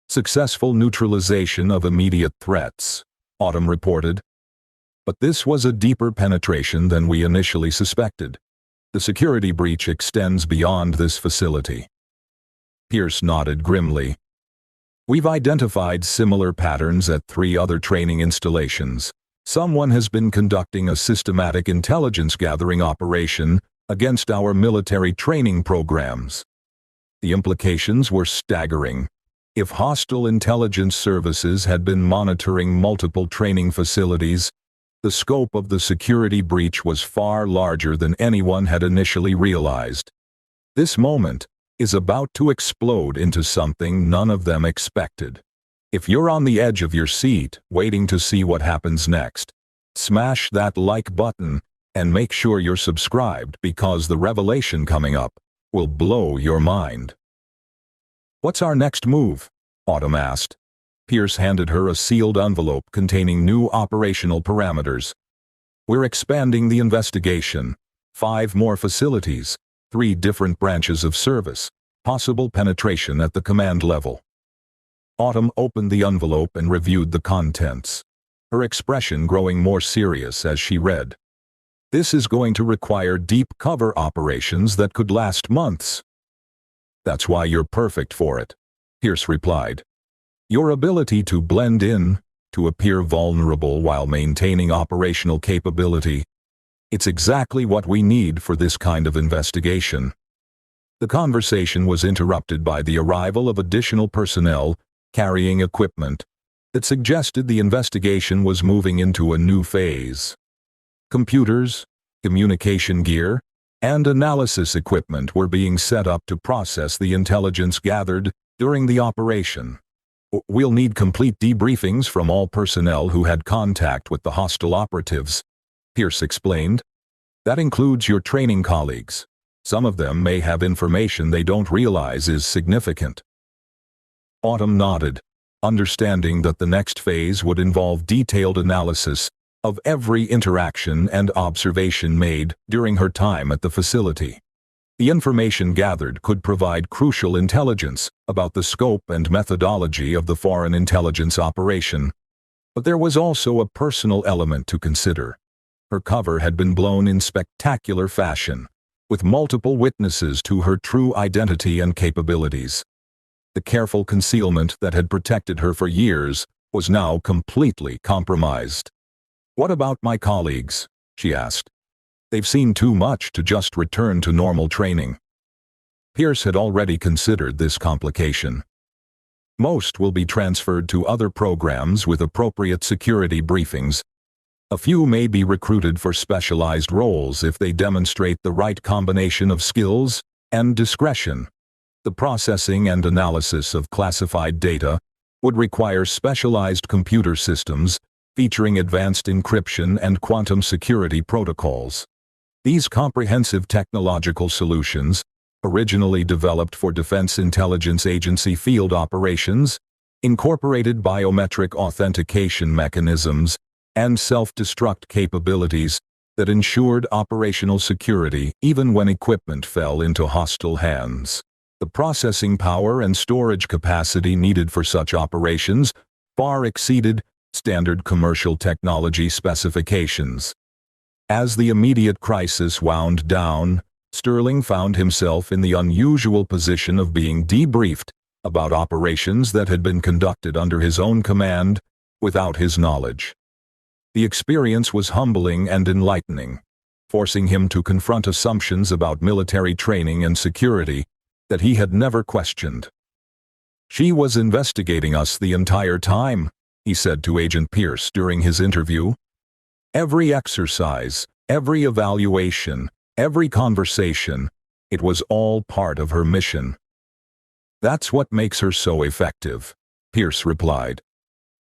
"Successful neutralization of immediate threats," Autumn reported. "But this was a deeper penetration than we initially suspected. The security breach extends beyond this facility." Pierce nodded grimly. "We've identified similar patterns at 3 other training installations. Someone has been conducting a systematic intelligence gathering operation against our military training programs." The implications were staggering. If hostile intelligence services had been monitoring multiple training facilities, the scope of the security breach was far larger than anyone had initially realized. This moment is about to explode into something none of them expected. If you're on the edge of your seat, waiting to see what happens next, smash that like button and make sure you're subscribed because the revelation coming up will blow your mind. "What's our next move?" Autumn asked. Pierce handed her a sealed envelope containing new operational parameters. "We're expanding the investigation. 5 more facilities, 3 different branches of service, possible penetration at the command level." Autumn opened the envelope and reviewed the contents, her expression growing more serious as she read. "This is going to require deep cover operations that could last months." "That's why you're perfect for it," Pierce replied. "Your ability to blend in, to appear vulnerable while maintaining operational capability. It's exactly what we need for this kind of investigation." The conversation was interrupted by the arrival of additional personnel carrying equipment that suggested the investigation was moving into a new phase. Computers, communication gear, and analysis equipment were being set up to process the intelligence gathered during the operation. We'll need complete debriefings from all personnel who had contact with the hostile operatives, Pierce explained. That includes your training colleagues. Some of them may have information they don't realize is significant. Autumn nodded, understanding that the next phase would involve detailed analysis of every interaction and observation made during her time at the facility. The information gathered could provide crucial intelligence about the scope and methodology of the foreign intelligence operation. But there was also a personal element to consider. Her cover had been blown in spectacular fashion, with multiple witnesses to her true identity and capabilities. The careful concealment that had protected her for years was now completely compromised. "What about my colleagues?" she asked. "They've seen too much to just return to normal training." Pierce had already considered this complication. Most will be transferred to other programs with appropriate security briefings. A few may be recruited for specialized roles if they demonstrate the right combination of skills and discretion. The processing and analysis of classified data would require specialized computer systems featuring advanced encryption and quantum security protocols. These comprehensive technological solutions, originally developed for Defense Intelligence Agency field operations, incorporated biometric authentication mechanisms and self-destruct capabilities that ensured operational security even when equipment fell into hostile hands. The processing power and storage capacity needed for such operations far exceeded standard commercial technology specifications. As the immediate crisis wound down, Sterling found himself in the unusual position of being debriefed about operations that had been conducted under his own command without his knowledge. The experience was humbling and enlightening, forcing him to confront assumptions about military training and security that he had never questioned. "She was investigating us the entire time," he said to Agent Pierce during his interview. "Every exercise, every evaluation, every conversation, it was all part of her mission." "That's what makes her so effective," Pierce replied.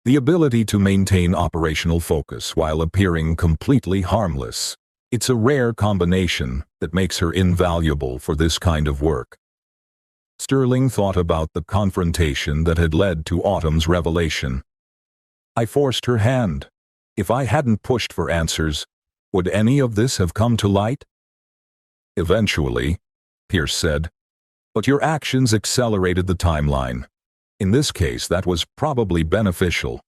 "The ability to maintain operational focus while appearing completely harmless. It's a rare combination that makes her invaluable for this kind of work." Sterling thought about the confrontation that had led to Autumn's revelation. "I forced her hand. If I hadn't pushed for answers, would any of this have come to light?" "Eventually," Pierce said, "but your actions accelerated the timeline. In this case, that was probably beneficial.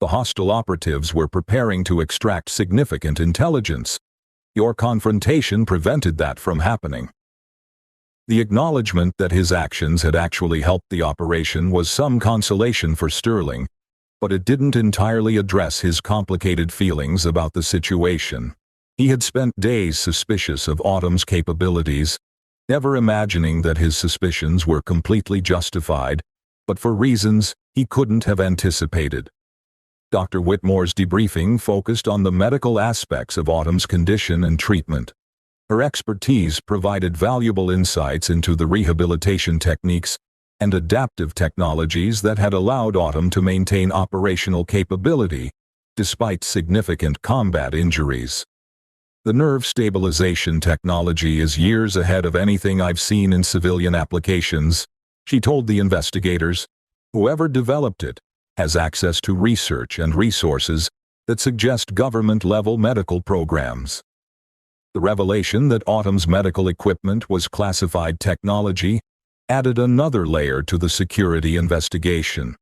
The hostile operatives were preparing to extract significant intelligence. Your confrontation prevented that from happening." The acknowledgement that his actions had actually helped the operation was some consolation for Sterling, but it didn't entirely address his complicated feelings about the situation. He had spent days suspicious of Autumn's capabilities, never imagining that his suspicions were completely justified, but for reasons he couldn't have anticipated. Dr. Whitmore's debriefing focused on the medical aspects of Autumn's condition and treatment. Her expertise provided valuable insights into the rehabilitation techniques and adaptive technologies that had allowed Autumn to maintain operational capability despite significant combat injuries. "The nerve stabilization technology is years ahead of anything I've seen in civilian applications," she told the investigators. "Whoever developed it has access to research and resources that suggest government-level medical programs." The revelation that Autumn's medical equipment was classified technology added another layer to the security investigation.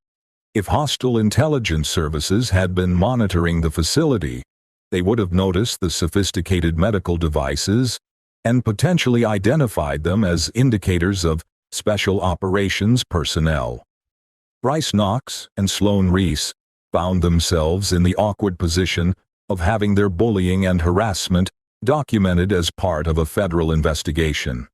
If hostile intelligence services had been monitoring the facility, they would have noticed the sophisticated medical devices and potentially identified them as indicators of special operations personnel. Bryce Knox and Sloan Reese found themselves in the awkward position of having their bullying and harassment documented as part of a federal investigation.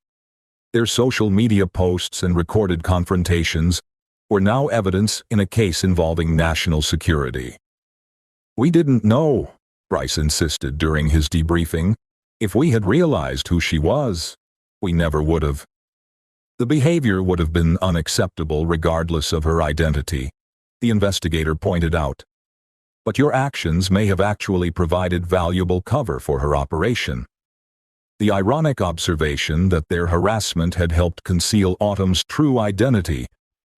Their social media posts and recorded confrontations were now evidence in a case involving national security. "We didn't know," Bryce insisted during his debriefing. "If we had realized who she was, we never would have." The behavior would have been unacceptable regardless of her identity. the investigator pointed out. But your actions may have actually provided valuable cover for her operation. The ironic observation that their harassment had helped conceal Autumn's true identity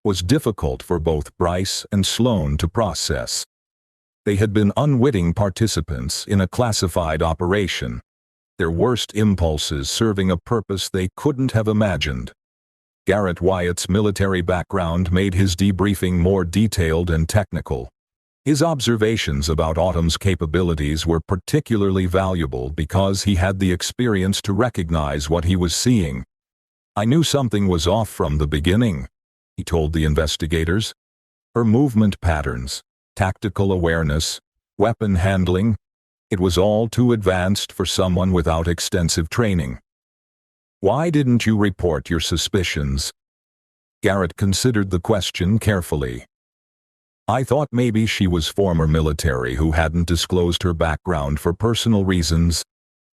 was difficult for both Bryce and Sloane to process. They had been unwitting participants in a classified operation, their worst impulses serving a purpose they couldn't have imagined. Garrett Wyatt's military background made his debriefing more detailed and technical. His observations about Autumn's capabilities were particularly valuable because he had the experience to recognize what he was seeing. "I knew something was off from the beginning," he told the investigators. "Her movement patterns, tactical awareness, weapon handling, it was all too advanced for someone without extensive training." "Why didn't you report your suspicions?" Garrett considered the question carefully. "I thought maybe she was former military who hadn't disclosed her background for personal reasons.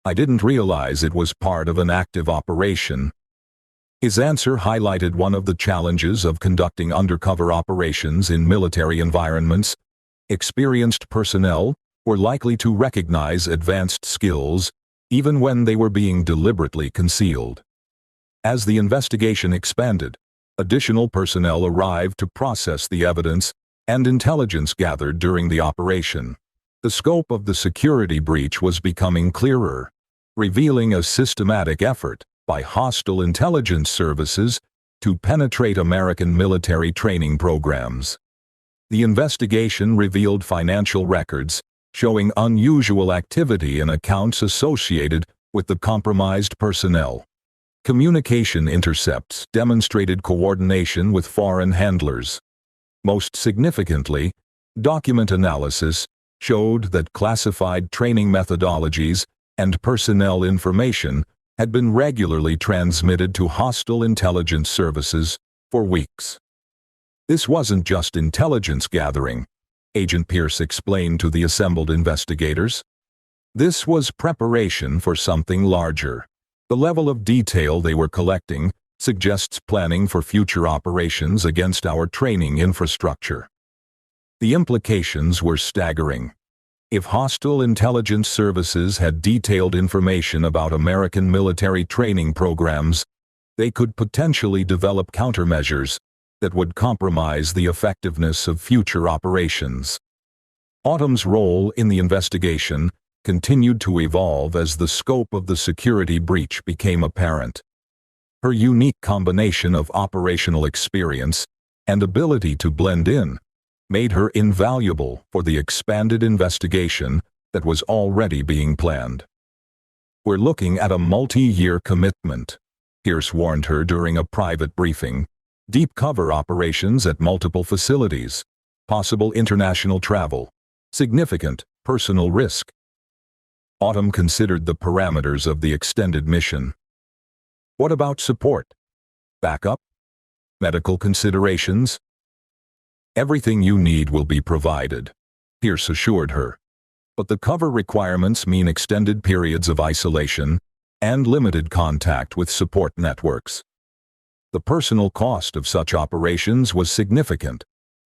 I didn't realize it was part of an active operation." His answer highlighted one of the challenges of conducting undercover operations in military environments. Experienced personnel were likely to recognize advanced skills even when they were being deliberately concealed. As the investigation expanded, additional personnel arrived to process the evidence and intelligence gathered during the operation. The scope of the security breach was becoming clearer, revealing a systematic effort by hostile intelligence services to penetrate American military training programs. The investigation revealed financial records showing unusual activity in accounts associated with the compromised personnel. Communication intercepts demonstrated coordination with foreign handlers. Most significantly, document analysis showed that classified training methodologies and personnel information had been regularly transmitted to hostile intelligence services for weeks. This wasn't just intelligence gathering, Agent Pierce explained to the assembled investigators. This was preparation for something larger. The level of detail they were collecting suggests planning for future operations against our training infrastructure. The implications were staggering. If hostile intelligence services had detailed information about American military training programs, they could potentially develop countermeasures that would compromise the effectiveness of future operations. Autumn's role in the investigation continued to evolve as the scope of the security breach became apparent. Her unique combination of operational experience and ability to blend in made her invaluable for the expanded investigation that was already being planned. "We're looking at a multi-year commitment," Pierce warned her during a private briefing. "Deep cover operations at multiple facilities, possible international travel, significant personal risk." Autumn considered the parameters of the extended mission. "What about support? Backup? Medical considerations?" "Everything you need will be provided," Pierce assured her. "But the cover requirements mean extended periods of isolation and limited contact with support networks." The personal cost of such operations was significant,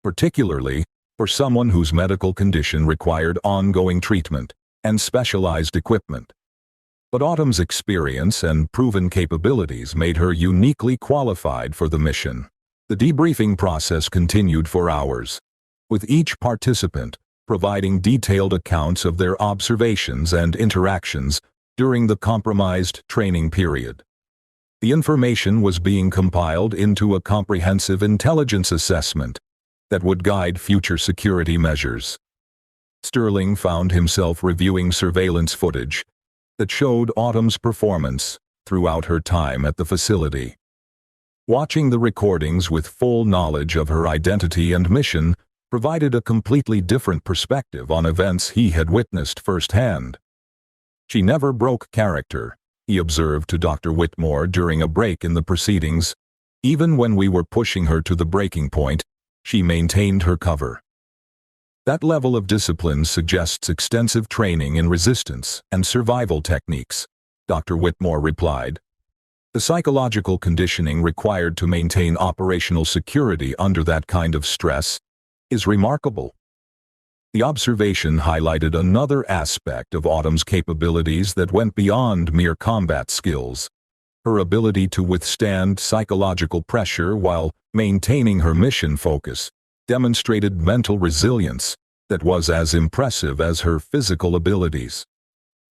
particularly for someone whose medical condition required ongoing treatment and specialized equipment. But Autumn's experience and proven capabilities made her uniquely qualified for the mission. The debriefing process continued for hours, with each participant providing detailed accounts of their observations and interactions during the compromised training period. The information was being compiled into a comprehensive intelligence assessment that would guide future security measures. Sterling found himself reviewing surveillance footage that showed Autumn's performance throughout her time at the facility. Watching the recordings with full knowledge of her identity and mission provided a completely different perspective on events he had witnessed firsthand. "She never broke character," he observed to Dr. Whitmore during a break in the proceedings. "Even when we were pushing her to the breaking point, she maintained her cover." That level of discipline suggests extensive training in resistance and survival techniques, Dr. Whitmore replied. The psychological conditioning required to maintain operational security under that kind of stress is remarkable. The observation highlighted another aspect of Autumn's capabilities that went beyond mere combat skills. Her ability to withstand psychological pressure while maintaining her mission focus demonstrated mental resilience that was as impressive as her physical abilities.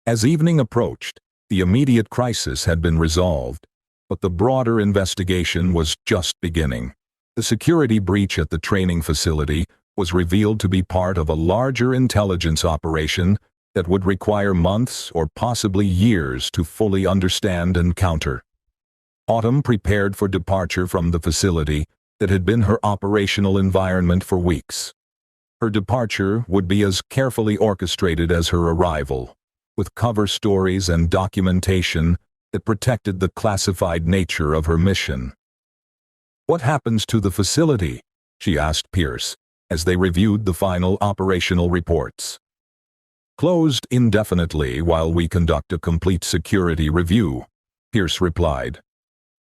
As evening approached, the immediate crisis had been resolved, but the broader investigation was just beginning. The security breach at the training facility was revealed to be part of a larger intelligence operation that would require months or possibly years to fully understand and counter. Autumn prepared for departure from the facility that had been her operational environment for weeks. Her departure would be as carefully orchestrated as her arrival, with cover stories and documentation that protected the classified nature of her mission. "What happens to the facility?" she asked Pierce, as they reviewed the final operational reports. "Closed indefinitely while we conduct a complete security review," Pierce replied.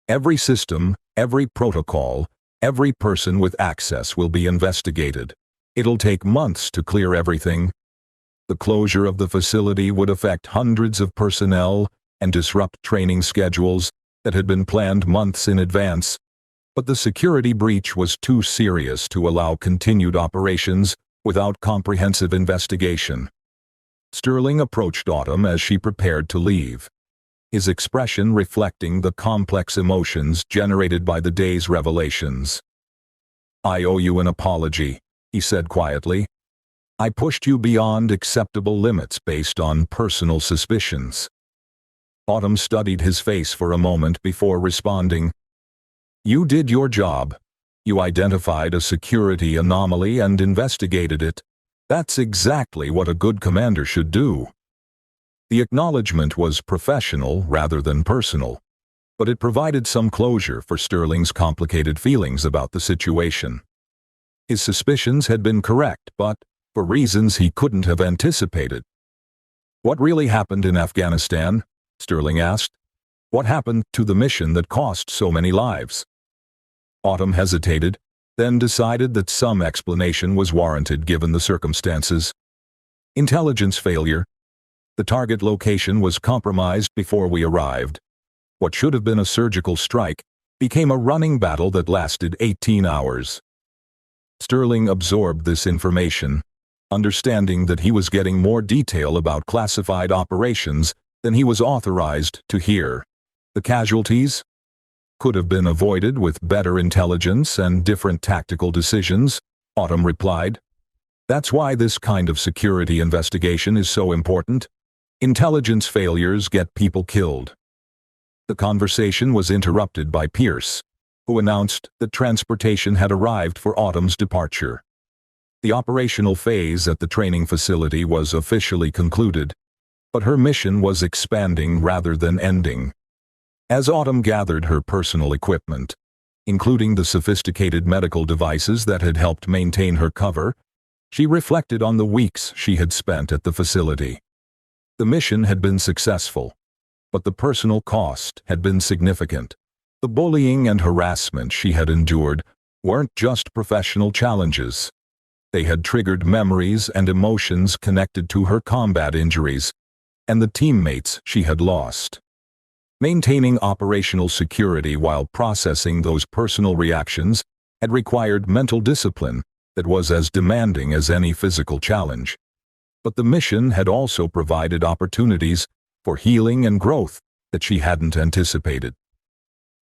"Every system, every protocol, every person with access will be investigated. It'll take months to clear everything. The closure of the facility would affect hundreds of personnel and disrupt training schedules that had been planned months in advance, but the security breach was too serious to allow continued operations without comprehensive investigation." Sterling approached Autumn as she prepared to leave, his expression reflecting the complex emotions generated by the day's revelations. "I owe you an apology," he said quietly. "I pushed you beyond acceptable limits based on personal suspicions." Autumn studied his face for a moment before responding. "You did your job. You identified a security anomaly and investigated it. That's exactly what a good commander should do." The acknowledgement was professional rather than personal, but it provided some closure for Sterling's complicated feelings about the situation. His suspicions had been correct, but for reasons he couldn't have anticipated. "What really happened in Afghanistan?" Sterling asked. "What happened to the mission that cost so many lives?" Autumn hesitated, then decided that some explanation was warranted given the circumstances. "Intelligence failure. The target location was compromised before we arrived. What should have been a surgical strike became a running battle that lasted 18 hours. Sterling absorbed this information, understanding that he was getting more detail about classified operations than he was authorized to hear. The casualties could have been avoided with better intelligence and different tactical decisions, Autumn replied. That's why this kind of security investigation is so important. Intelligence failures get people killed. The conversation was interrupted by Pierce, who announced that transportation had arrived for Autumn's departure. The operational phase at the training facility was officially concluded, but her mission was expanding rather than ending. As Autumn gathered her personal equipment, including the sophisticated medical devices that had helped maintain her cover, she reflected on the weeks she had spent at the facility. The mission had been successful, but the personal cost had been significant. The bullying and harassment she had endured weren't just professional challenges. They had triggered memories and emotions connected to her combat injuries and the teammates she had lost. Maintaining operational security while processing those personal reactions had required mental discipline that was as demanding as any physical challenge. But the mission had also provided opportunities for healing and growth that she hadn't anticipated.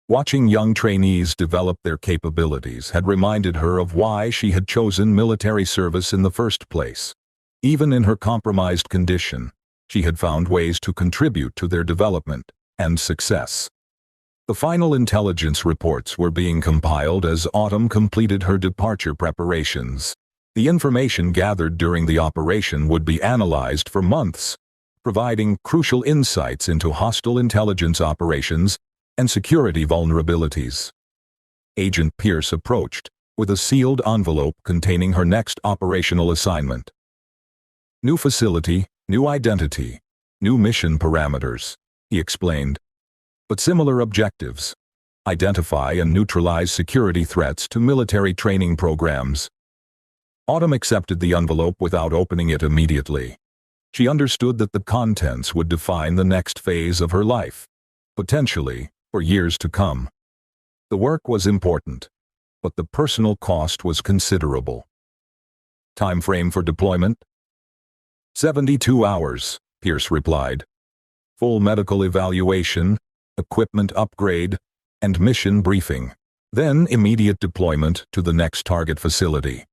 Watching young trainees develop their capabilities had reminded her of why she had chosen military service in the first place. Even in her compromised condition, she had found ways to contribute to their development and success. The final intelligence reports were being compiled as Autumn completed her departure preparations. The information gathered during the operation would be analyzed for months, providing crucial insights into hostile intelligence operations and security vulnerabilities. Agent Pierce approached with a sealed envelope containing her next operational assignment. New facility, new identity, new mission parameters, he explained, but similar objectives. Identify and neutralize security threats to military training programs. Autumn accepted the envelope without opening it immediately. She understood that the contents would define the next phase of her life, potentially for years to come. The work was important, but the personal cost was considerable. Time frame for deployment? 72 hours, Pierce replied. Full medical evaluation, equipment upgrade, and mission briefing. Then immediate deployment to the next target facility.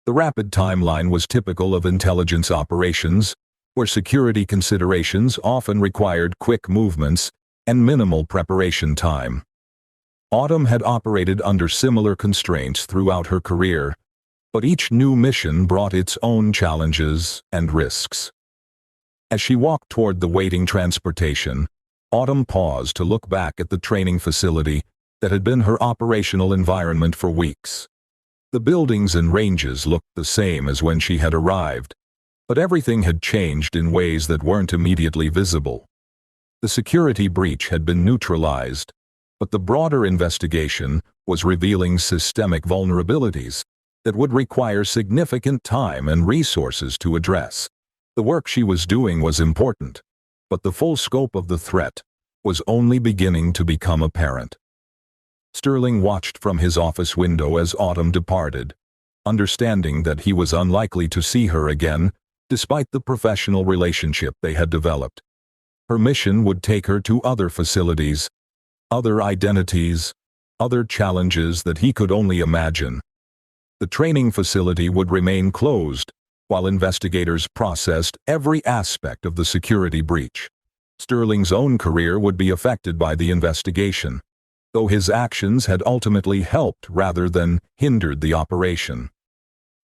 The rapid timeline was typical of intelligence operations, where security considerations often required quick movements and minimal preparation time. Autumn had operated under similar constraints throughout her career, but each new mission brought its own challenges and risks. As she walked toward the waiting transportation, Autumn paused to look back at the training facility that had been her operational environment for weeks. The buildings and ranges looked the same as when she had arrived, but everything had changed in ways that weren't immediately visible. The security breach had been neutralized, but the broader investigation was revealing systemic vulnerabilities that would require significant time and resources to address. The work she was doing was important, but the full scope of the threat was only beginning to become apparent. Sterling watched from his office window as Autumn departed, understanding that he was unlikely to see her again, despite the professional relationship they had developed. Her mission would take her to other facilities, other identities, other challenges that he could only imagine. The training facility would remain closed, while investigators processed every aspect of the security breach. Sterling's own career would be affected by the investigation, though his actions had ultimately helped rather than hindered the operation.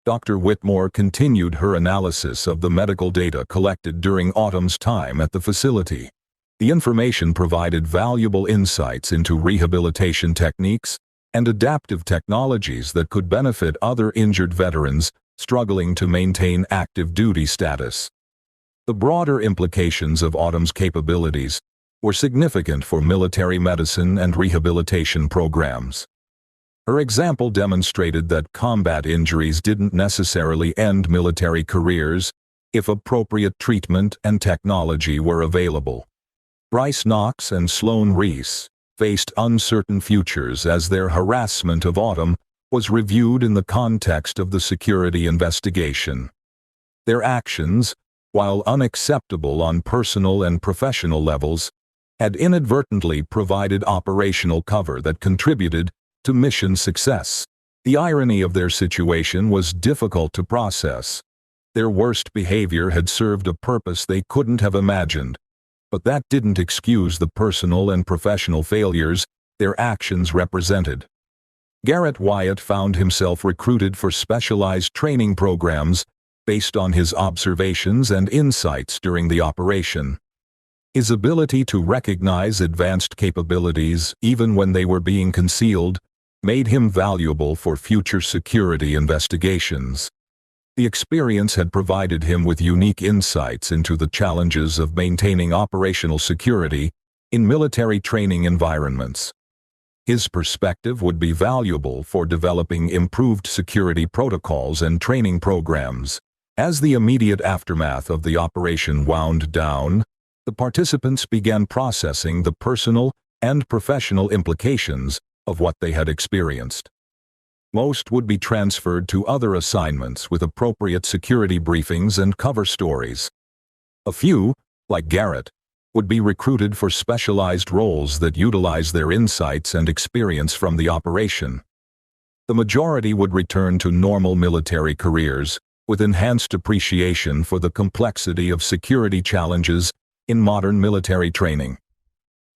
Dr. Whitmore continued her analysis of the medical data collected during Autumn's time at the facility. The information provided valuable insights into rehabilitation techniques and adaptive technologies that could benefit other injured veterans struggling to maintain active duty status. The broader implications of Autumn's capabilities were significant for military medicine and rehabilitation programs. Her example demonstrated that combat injuries didn't necessarily end military careers if appropriate treatment and technology were available. Bryce Knox and Sloan Reese faced uncertain futures as their harassment of Autumn was reviewed in the context of the security investigation. Their actions, while unacceptable on personal and professional levels, had inadvertently provided operational cover that contributed to mission success. The irony of their situation was difficult to process. Their worst behavior had served a purpose they couldn't have imagined, but that didn't excuse the personal and professional failures their actions represented. Garrett Wyatt found himself recruited for specialized training programs based on his observations and insights during the operation. His ability to recognize advanced capabilities even when they were being concealed made him valuable for future security investigations. The experience had provided him with unique insights into the challenges of maintaining operational security in military training environments. His perspective would be valuable for developing improved security protocols and training programs. As the immediate aftermath of the operation wound down, the participants began processing the personal and professional implications of what they had experienced. Most would be transferred to other assignments with appropriate security briefings and cover stories. A few, like Garrett, would be recruited for specialized roles that utilize their insights and experience from the operation. The majority would return to normal military careers with enhanced appreciation for the complexity of security challenges in modern military training.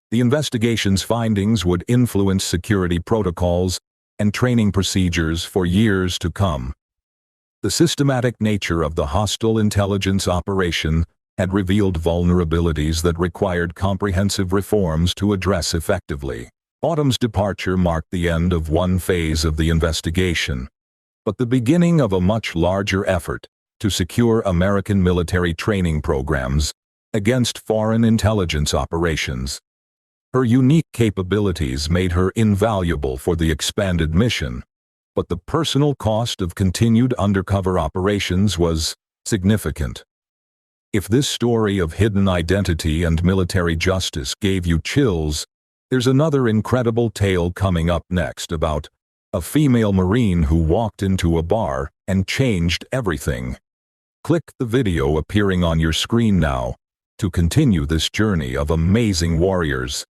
The investigation's findings would influence security protocols and training procedures for years to come. The systematic nature of the hostile intelligence operation had revealed vulnerabilities that required comprehensive reforms to address effectively. Autumn's departure marked the end of one phase of the investigation, but the beginning of a much larger effort to secure American military training programs against foreign intelligence operations. Her unique capabilities made her invaluable for the expanded mission, but the personal cost of continued undercover operations was significant. If this story of hidden identity and military justice gave you chills, there's another incredible tale coming up next about a female Marine who walked into a bar and changed everything. Click the video appearing on your screen now to continue this journey of amazing warriors.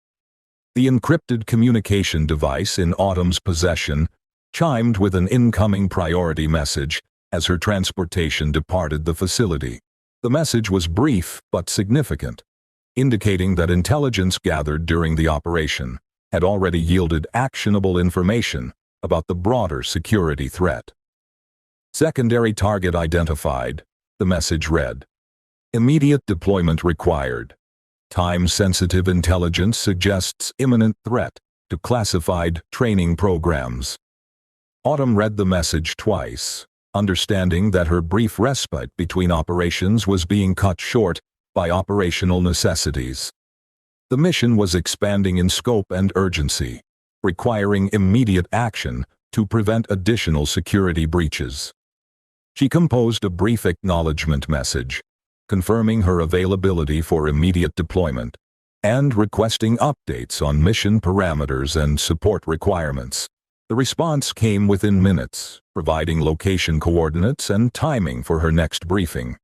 The encrypted communication device in Autumn's possession chimed with an incoming priority message as her transportation departed the facility. The message was brief but significant, indicating that intelligence gathered during the operation had already yielded actionable information about the broader security threat. Secondary target identified, the message read. Immediate deployment required. Time-sensitive intelligence suggests imminent threat to classified training programs. Autumn read the message twice, understanding that her brief respite between operations was being cut short by operational necessities. The mission was expanding in scope and urgency, requiring immediate action to prevent additional security breaches. She composed a brief acknowledgement message, confirming her availability for immediate deployment, and requesting updates on mission parameters and support requirements. The response came within minutes, providing location coordinates and timing for her next briefing.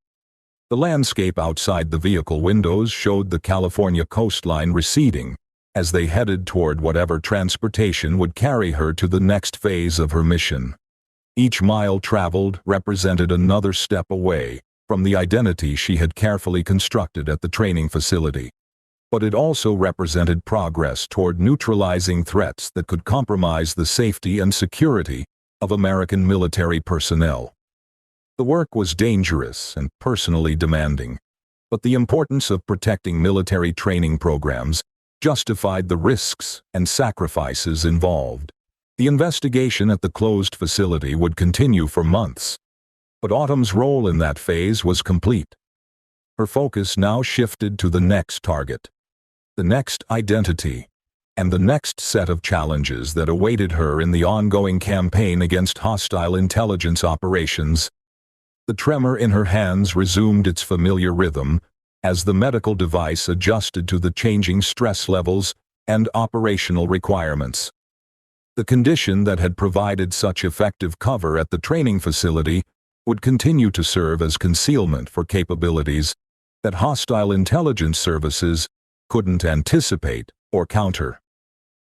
The landscape outside the vehicle windows showed the California coastline receding as they headed toward whatever transportation would carry her to the next phase of her mission. Each mile traveled represented another step away from the identity she had carefully constructed at the training facility. But it also represented progress toward neutralizing threats that could compromise the safety and security of American military personnel. The work was dangerous and personally demanding, but the importance of protecting military training programs justified the risks and sacrifices involved. The investigation at the closed facility would continue for months, but Autumn's role in that phase was complete. Her focus now shifted to the next target, the next identity, and the next set of challenges that awaited her in the ongoing campaign against hostile intelligence operations. The tremor in her hands resumed its familiar rhythm as the medical device adjusted to the changing stress levels and operational requirements. The condition that had provided such effective cover at the training facility would continue to serve as concealment for capabilities that hostile intelligence services couldn't anticipate or counter.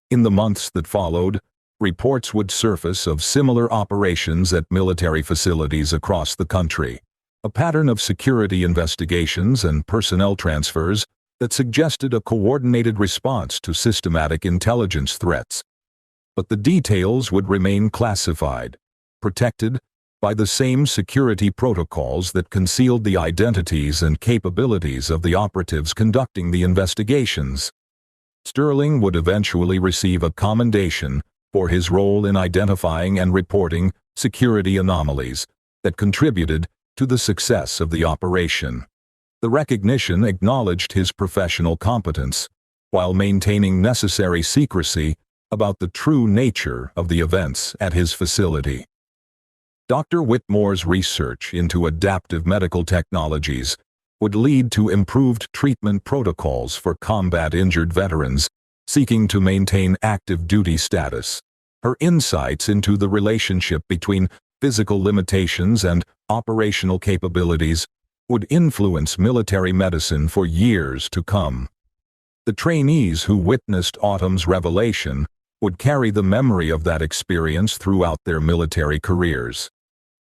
In the months that followed, reports would surface of similar operations at military facilities across the country, a pattern of security investigations and personnel transfers that suggested a coordinated response to systematic intelligence threats. But the details would remain classified, protected by the same security protocols that concealed the identities and capabilities of the operatives conducting the investigations. Sterling would eventually receive a commendation for his role in identifying and reporting security anomalies that contributed to the success of the operation. The recognition acknowledged his professional competence, while maintaining necessary secrecy about the true nature of the events at his facility. Dr. Whitmore's research into adaptive medical technologies would lead to improved treatment protocols for combat-injured veterans seeking to maintain active duty status. Her insights into the relationship between physical limitations and operational capabilities would influence military medicine for years to come. The trainees who witnessed Autumn's revelation would carry the memory of that experience throughout their military careers.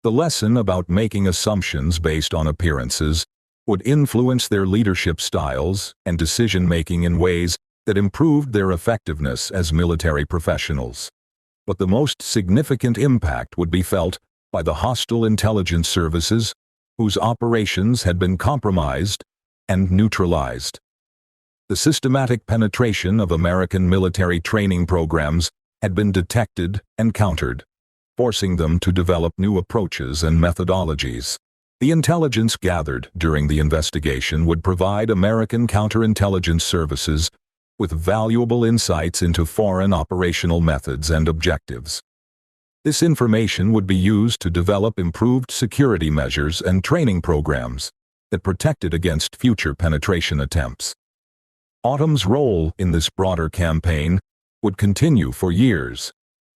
The lesson about making assumptions based on appearances would influence their leadership styles and decision-making in ways that improved their effectiveness as military professionals. But the most significant impact would be felt by the hostile intelligence services whose operations had been compromised and neutralized. The systematic penetration of American military training programs had been detected and countered, forcing them to develop new approaches and methodologies. The intelligence gathered during the investigation would provide American counterintelligence services with valuable insights into foreign operational methods and objectives. This information would be used to develop improved security measures and training programs that protected against future penetration attempts. Autumn's role in this broader campaign would continue for years,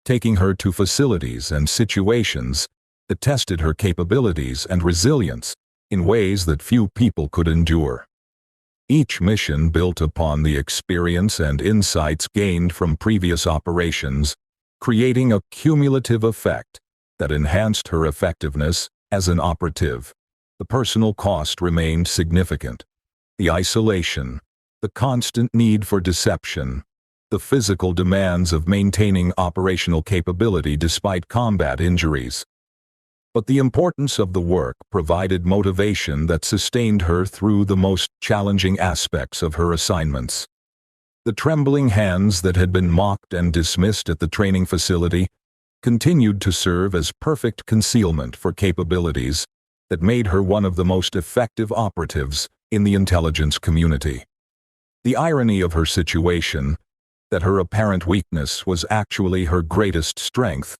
taking her to facilities and situations that tested her capabilities and resilience in ways that few people could endure. Each mission built upon the experience and insights gained from previous operations, creating a cumulative effect that enhanced her effectiveness as an operative. The personal cost remained significant. The isolation, the constant need for deception, the physical demands of maintaining operational capability despite combat injuries. But the importance of the work provided motivation that sustained her through the most challenging aspects of her assignments. The trembling hands that had been mocked and dismissed at the training facility continued to serve as perfect concealment for capabilities that made her one of the most effective operatives in the intelligence community. The irony of her situation, that her apparent weakness was actually her greatest strength,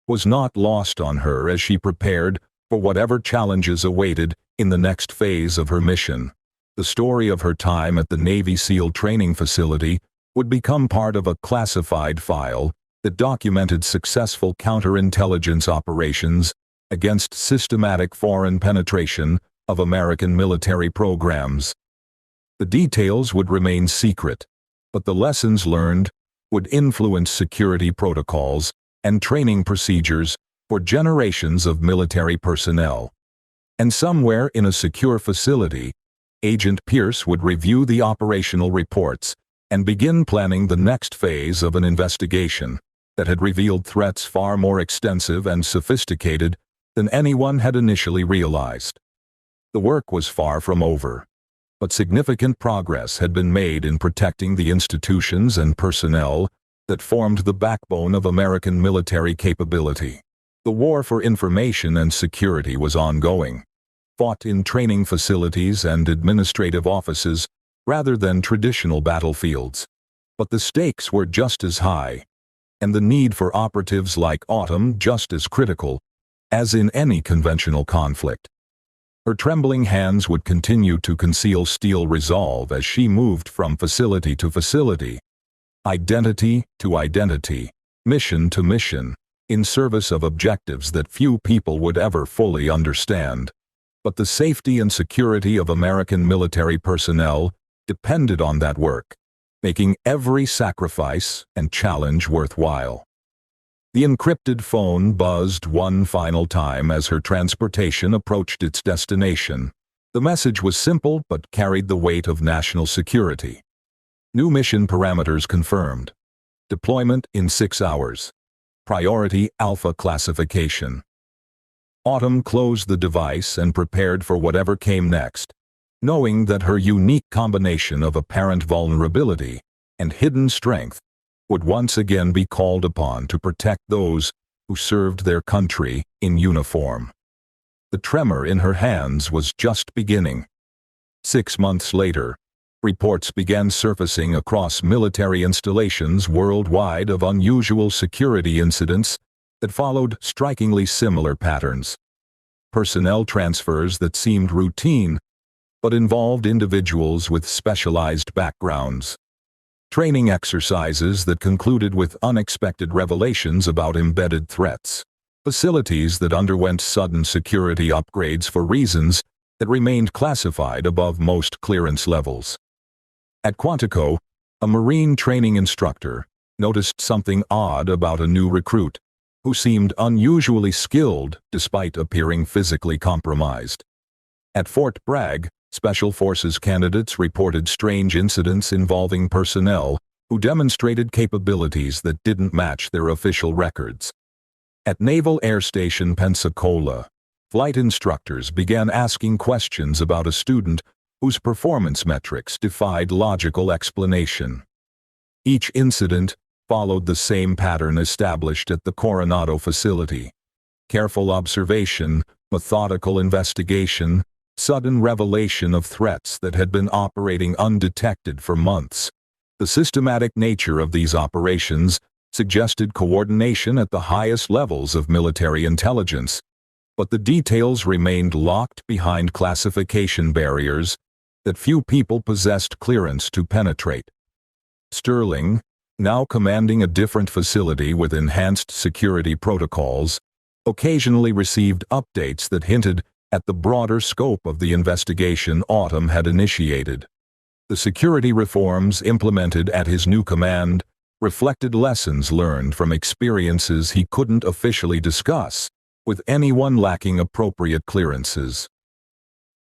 was not lost on her as she prepared for whatever challenges awaited in the next phase of her mission. The story of her time at the Navy SEAL training facility would become part of a classified file that documented successful counterintelligence operations against systematic foreign penetration of American military programs. The details would remain secret, but the lessons learned would influence security protocols and training procedures for generations of military personnel. And somewhere in a secure facility, Agent Pierce would review the operational reports and begin planning the next phase of an investigation that had revealed threats far more extensive and sophisticated than anyone had initially realized. The work was far from over, but significant progress had been made in protecting the institutions and personnel that formed the backbone of American military capability. The war for information and security was ongoing, fought in training facilities and administrative offices rather than traditional battlefields. But the stakes were just as high, and the need for operatives like Autumn just as critical as in any conventional conflict. Her trembling hands would continue to conceal steel resolve as she moved from facility to facility, identity to identity, mission to mission, in service of objectives that few people would ever fully understand. But the safety and security of American military personnel depended on that work, making every sacrifice and challenge worthwhile. The encrypted phone buzzed one final time as her transportation approached its destination. The message was simple but carried the weight of national security. New mission parameters confirmed. Deployment in 6 hours. Priority Alpha classification. Autumn closed the device and prepared for whatever came next, knowing that her unique combination of apparent vulnerability and hidden strength would once again be called upon to protect those who served their country in uniform. The tremor in her hands was just beginning. 6 months later, reports began surfacing across military installations worldwide of unusual security incidents that followed strikingly similar patterns. Personnel transfers that seemed routine, but involved individuals with specialized backgrounds. Training exercises that concluded with unexpected revelations about embedded threats. Facilities that underwent sudden security upgrades for reasons that remained classified above most clearance levels. At Quantico, a Marine training instructor noticed something odd about a new recruit who seemed unusually skilled despite appearing physically compromised. At Fort Bragg, Special Forces candidates reported strange incidents involving personnel who demonstrated capabilities that didn't match their official records. At Naval Air Station Pensacola, flight instructors began asking questions about a student whose performance metrics defied logical explanation. Each incident followed the same pattern established at the Coronado facility: careful observation, methodical investigation, sudden revelation of threats that had been operating undetected for months. The systematic nature of these operations suggested coordination at the highest levels of military intelligence, but the details remained locked behind classification barriers that few people possessed clearance to penetrate. Sterling, now commanding a different facility with enhanced security protocols, occasionally received updates that hinted at the broader scope of the investigation Autumn had initiated. The security reforms implemented at his new command reflected lessons learned from experiences he couldn't officially discuss with anyone lacking appropriate clearances.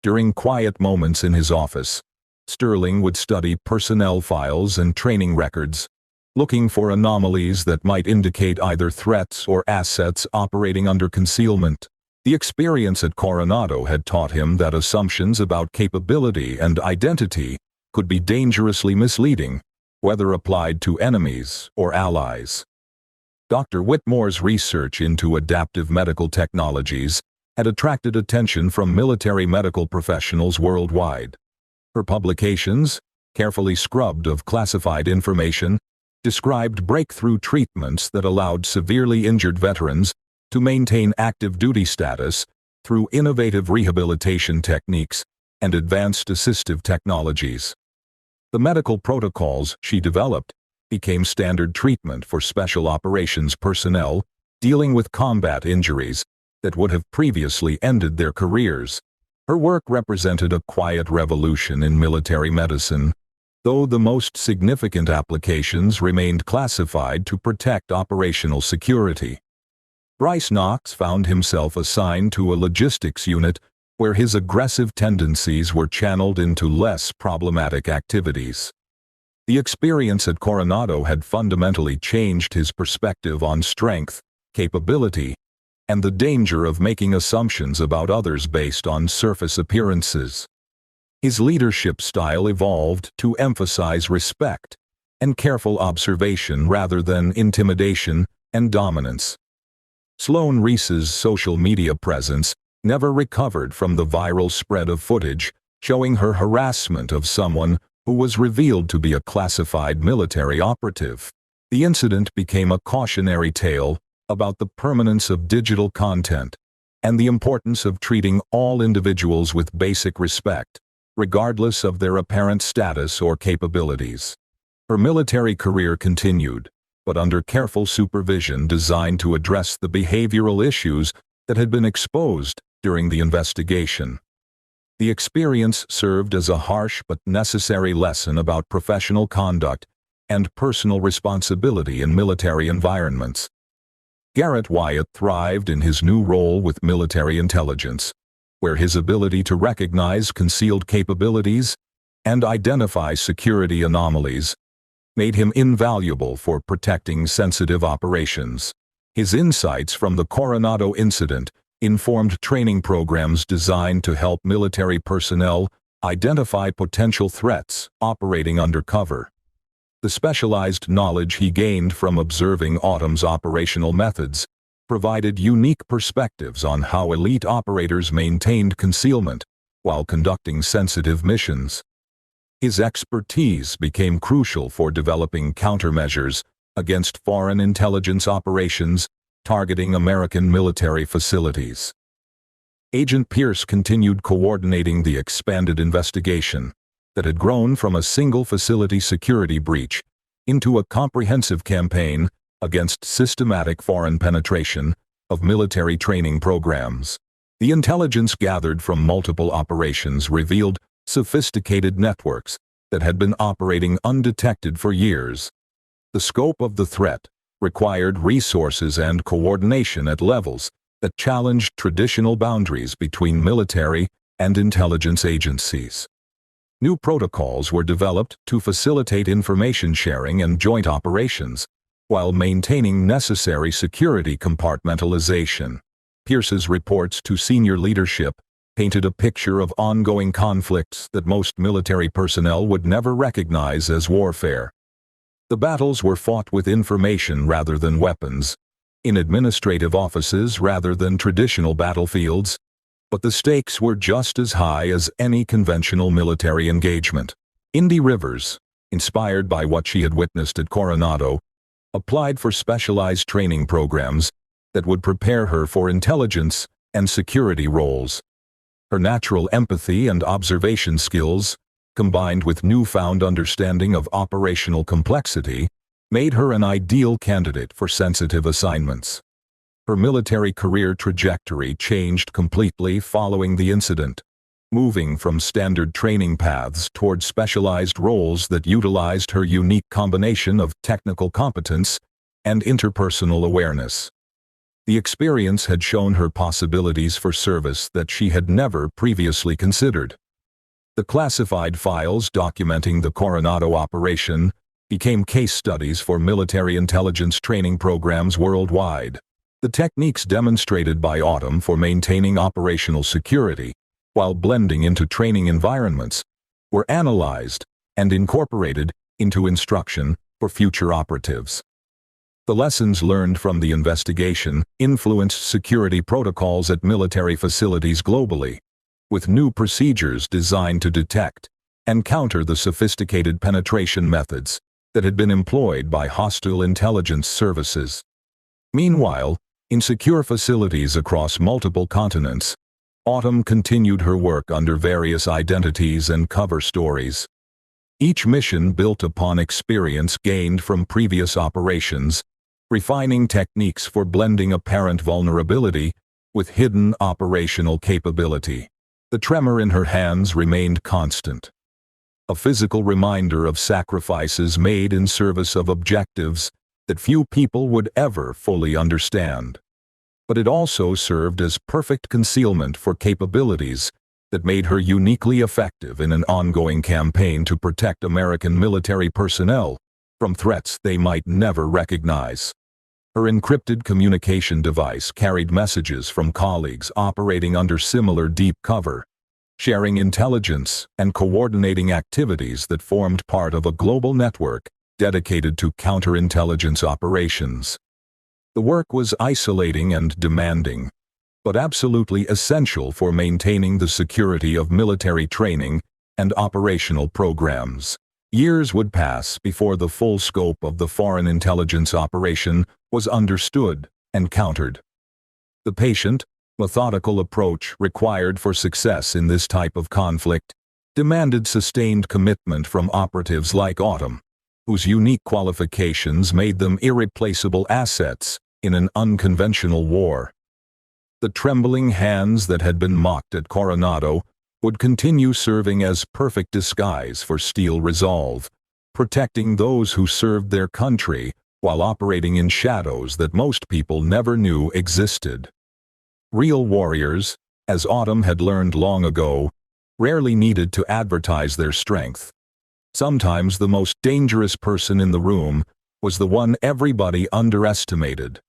During quiet moments in his office, Sterling would study personnel files and training records, looking for anomalies that might indicate either threats or assets operating under concealment. The experience at Coronado had taught him that assumptions about capability and identity could be dangerously misleading, whether applied to enemies or allies. Dr. Whitmore's research into adaptive medical technologies had attracted attention from military medical professionals worldwide. Her publications, carefully scrubbed of classified information, described breakthrough treatments that allowed severely injured veterans to maintain active duty status through innovative rehabilitation techniques and advanced assistive technologies. The medical protocols she developed became standard treatment for special operations personnel dealing with combat injuries that would have previously ended their careers. Her work represented a quiet revolution in military medicine, though the most significant applications remained classified to protect operational security. Bryce Knox found himself assigned to a logistics unit where his aggressive tendencies were channeled into less problematic activities. The experience at Coronado had fundamentally changed his perspective on strength, capability, and the danger of making assumptions about others based on surface appearances. His leadership style evolved to emphasize respect and careful observation rather than intimidation and dominance. Sloan Reese's social media presence never recovered from the viral spread of footage showing her harassment of someone who was revealed to be a classified military operative. The incident became a cautionary tale about the permanence of digital content and the importance of treating all individuals with basic respect, regardless of their apparent status or capabilities. Her military career continued, but under careful supervision designed to address the behavioral issues that had been exposed during the investigation. The experience served as a harsh but necessary lesson about professional conduct and personal responsibility in military environments. Garrett Wyatt thrived in his new role with military intelligence, where his ability to recognize concealed capabilities and identify security anomalies made him invaluable for protecting sensitive operations. His insights from the Coronado incident informed training programs designed to help military personnel identify potential threats operating undercover. The specialized knowledge he gained from observing Autumn's operational methods provided unique perspectives on how elite operators maintained concealment while conducting sensitive missions. His expertise became crucial for developing countermeasures against foreign intelligence operations targeting American military facilities. Agent Pierce continued coordinating the expanded investigation that had grown from a single facility security breach into a comprehensive campaign against systematic foreign penetration of military training programs. The intelligence gathered from multiple operations revealed sophisticated networks that had been operating undetected for years. The scope of the threat required resources and coordination at levels that challenged traditional boundaries between military and intelligence agencies. New protocols were developed to facilitate information sharing and joint operations, while maintaining necessary security compartmentalization. Pierce's reports to senior leadership painted a picture of ongoing conflicts that most military personnel would never recognize as warfare. The battles were fought with information rather than weapons, in administrative offices rather than traditional battlefields, but the stakes were just as high as any conventional military engagement. Indy Rivers, inspired by what she had witnessed at Coronado, applied for specialized training programs that would prepare her for intelligence and security roles. Her natural empathy and observation skills, combined with newfound understanding of operational complexity, made her an ideal candidate for sensitive assignments. Her military career trajectory changed completely following the incident, moving from standard training paths toward specialized roles that utilized her unique combination of technical competence and interpersonal awareness. The experience had shown her possibilities for service that she had never previously considered. The classified files documenting the Coronado operation became case studies for military intelligence training programs worldwide. The techniques demonstrated by Autumn for maintaining operational security while blending into training environments were analyzed and incorporated into instruction for future operatives. The lessons learned from the investigation influenced security protocols at military facilities globally, with new procedures designed to detect and counter the sophisticated penetration methods that had been employed by hostile intelligence services. Meanwhile, in secure facilities across multiple continents, Autumn continued her work under various identities and cover stories. Each mission built upon experience gained from previous operations, refining techniques for blending apparent vulnerability with hidden operational capability. The tremor in her hands remained constant, a physical reminder of sacrifices made in service of objectives that few people would ever fully understand. But it also served as perfect concealment for capabilities that made her uniquely effective in an ongoing campaign to protect American military personnel from threats they might never recognize. Her encrypted communication device carried messages from colleagues operating under similar deep cover, sharing intelligence and coordinating activities that formed part of a global network dedicated to counterintelligence operations. The work was isolating and demanding, but absolutely essential for maintaining the security of military training and operational programs. Years would pass before the full scope of the foreign intelligence operation was understood and countered. The patient, methodical approach required for success in this type of conflict demanded sustained commitment from operatives like Autumn, whose unique qualifications made them irreplaceable assets in an unconventional war. The trembling hands that had been mocked at Coronado would continue serving as perfect disguise for steel resolve, protecting those who served their country while operating in shadows that most people never knew existed. Real warriors, as Autumn had learned long ago, rarely needed to advertise their strength. Sometimes the most dangerous person in the room was the one everybody underestimated.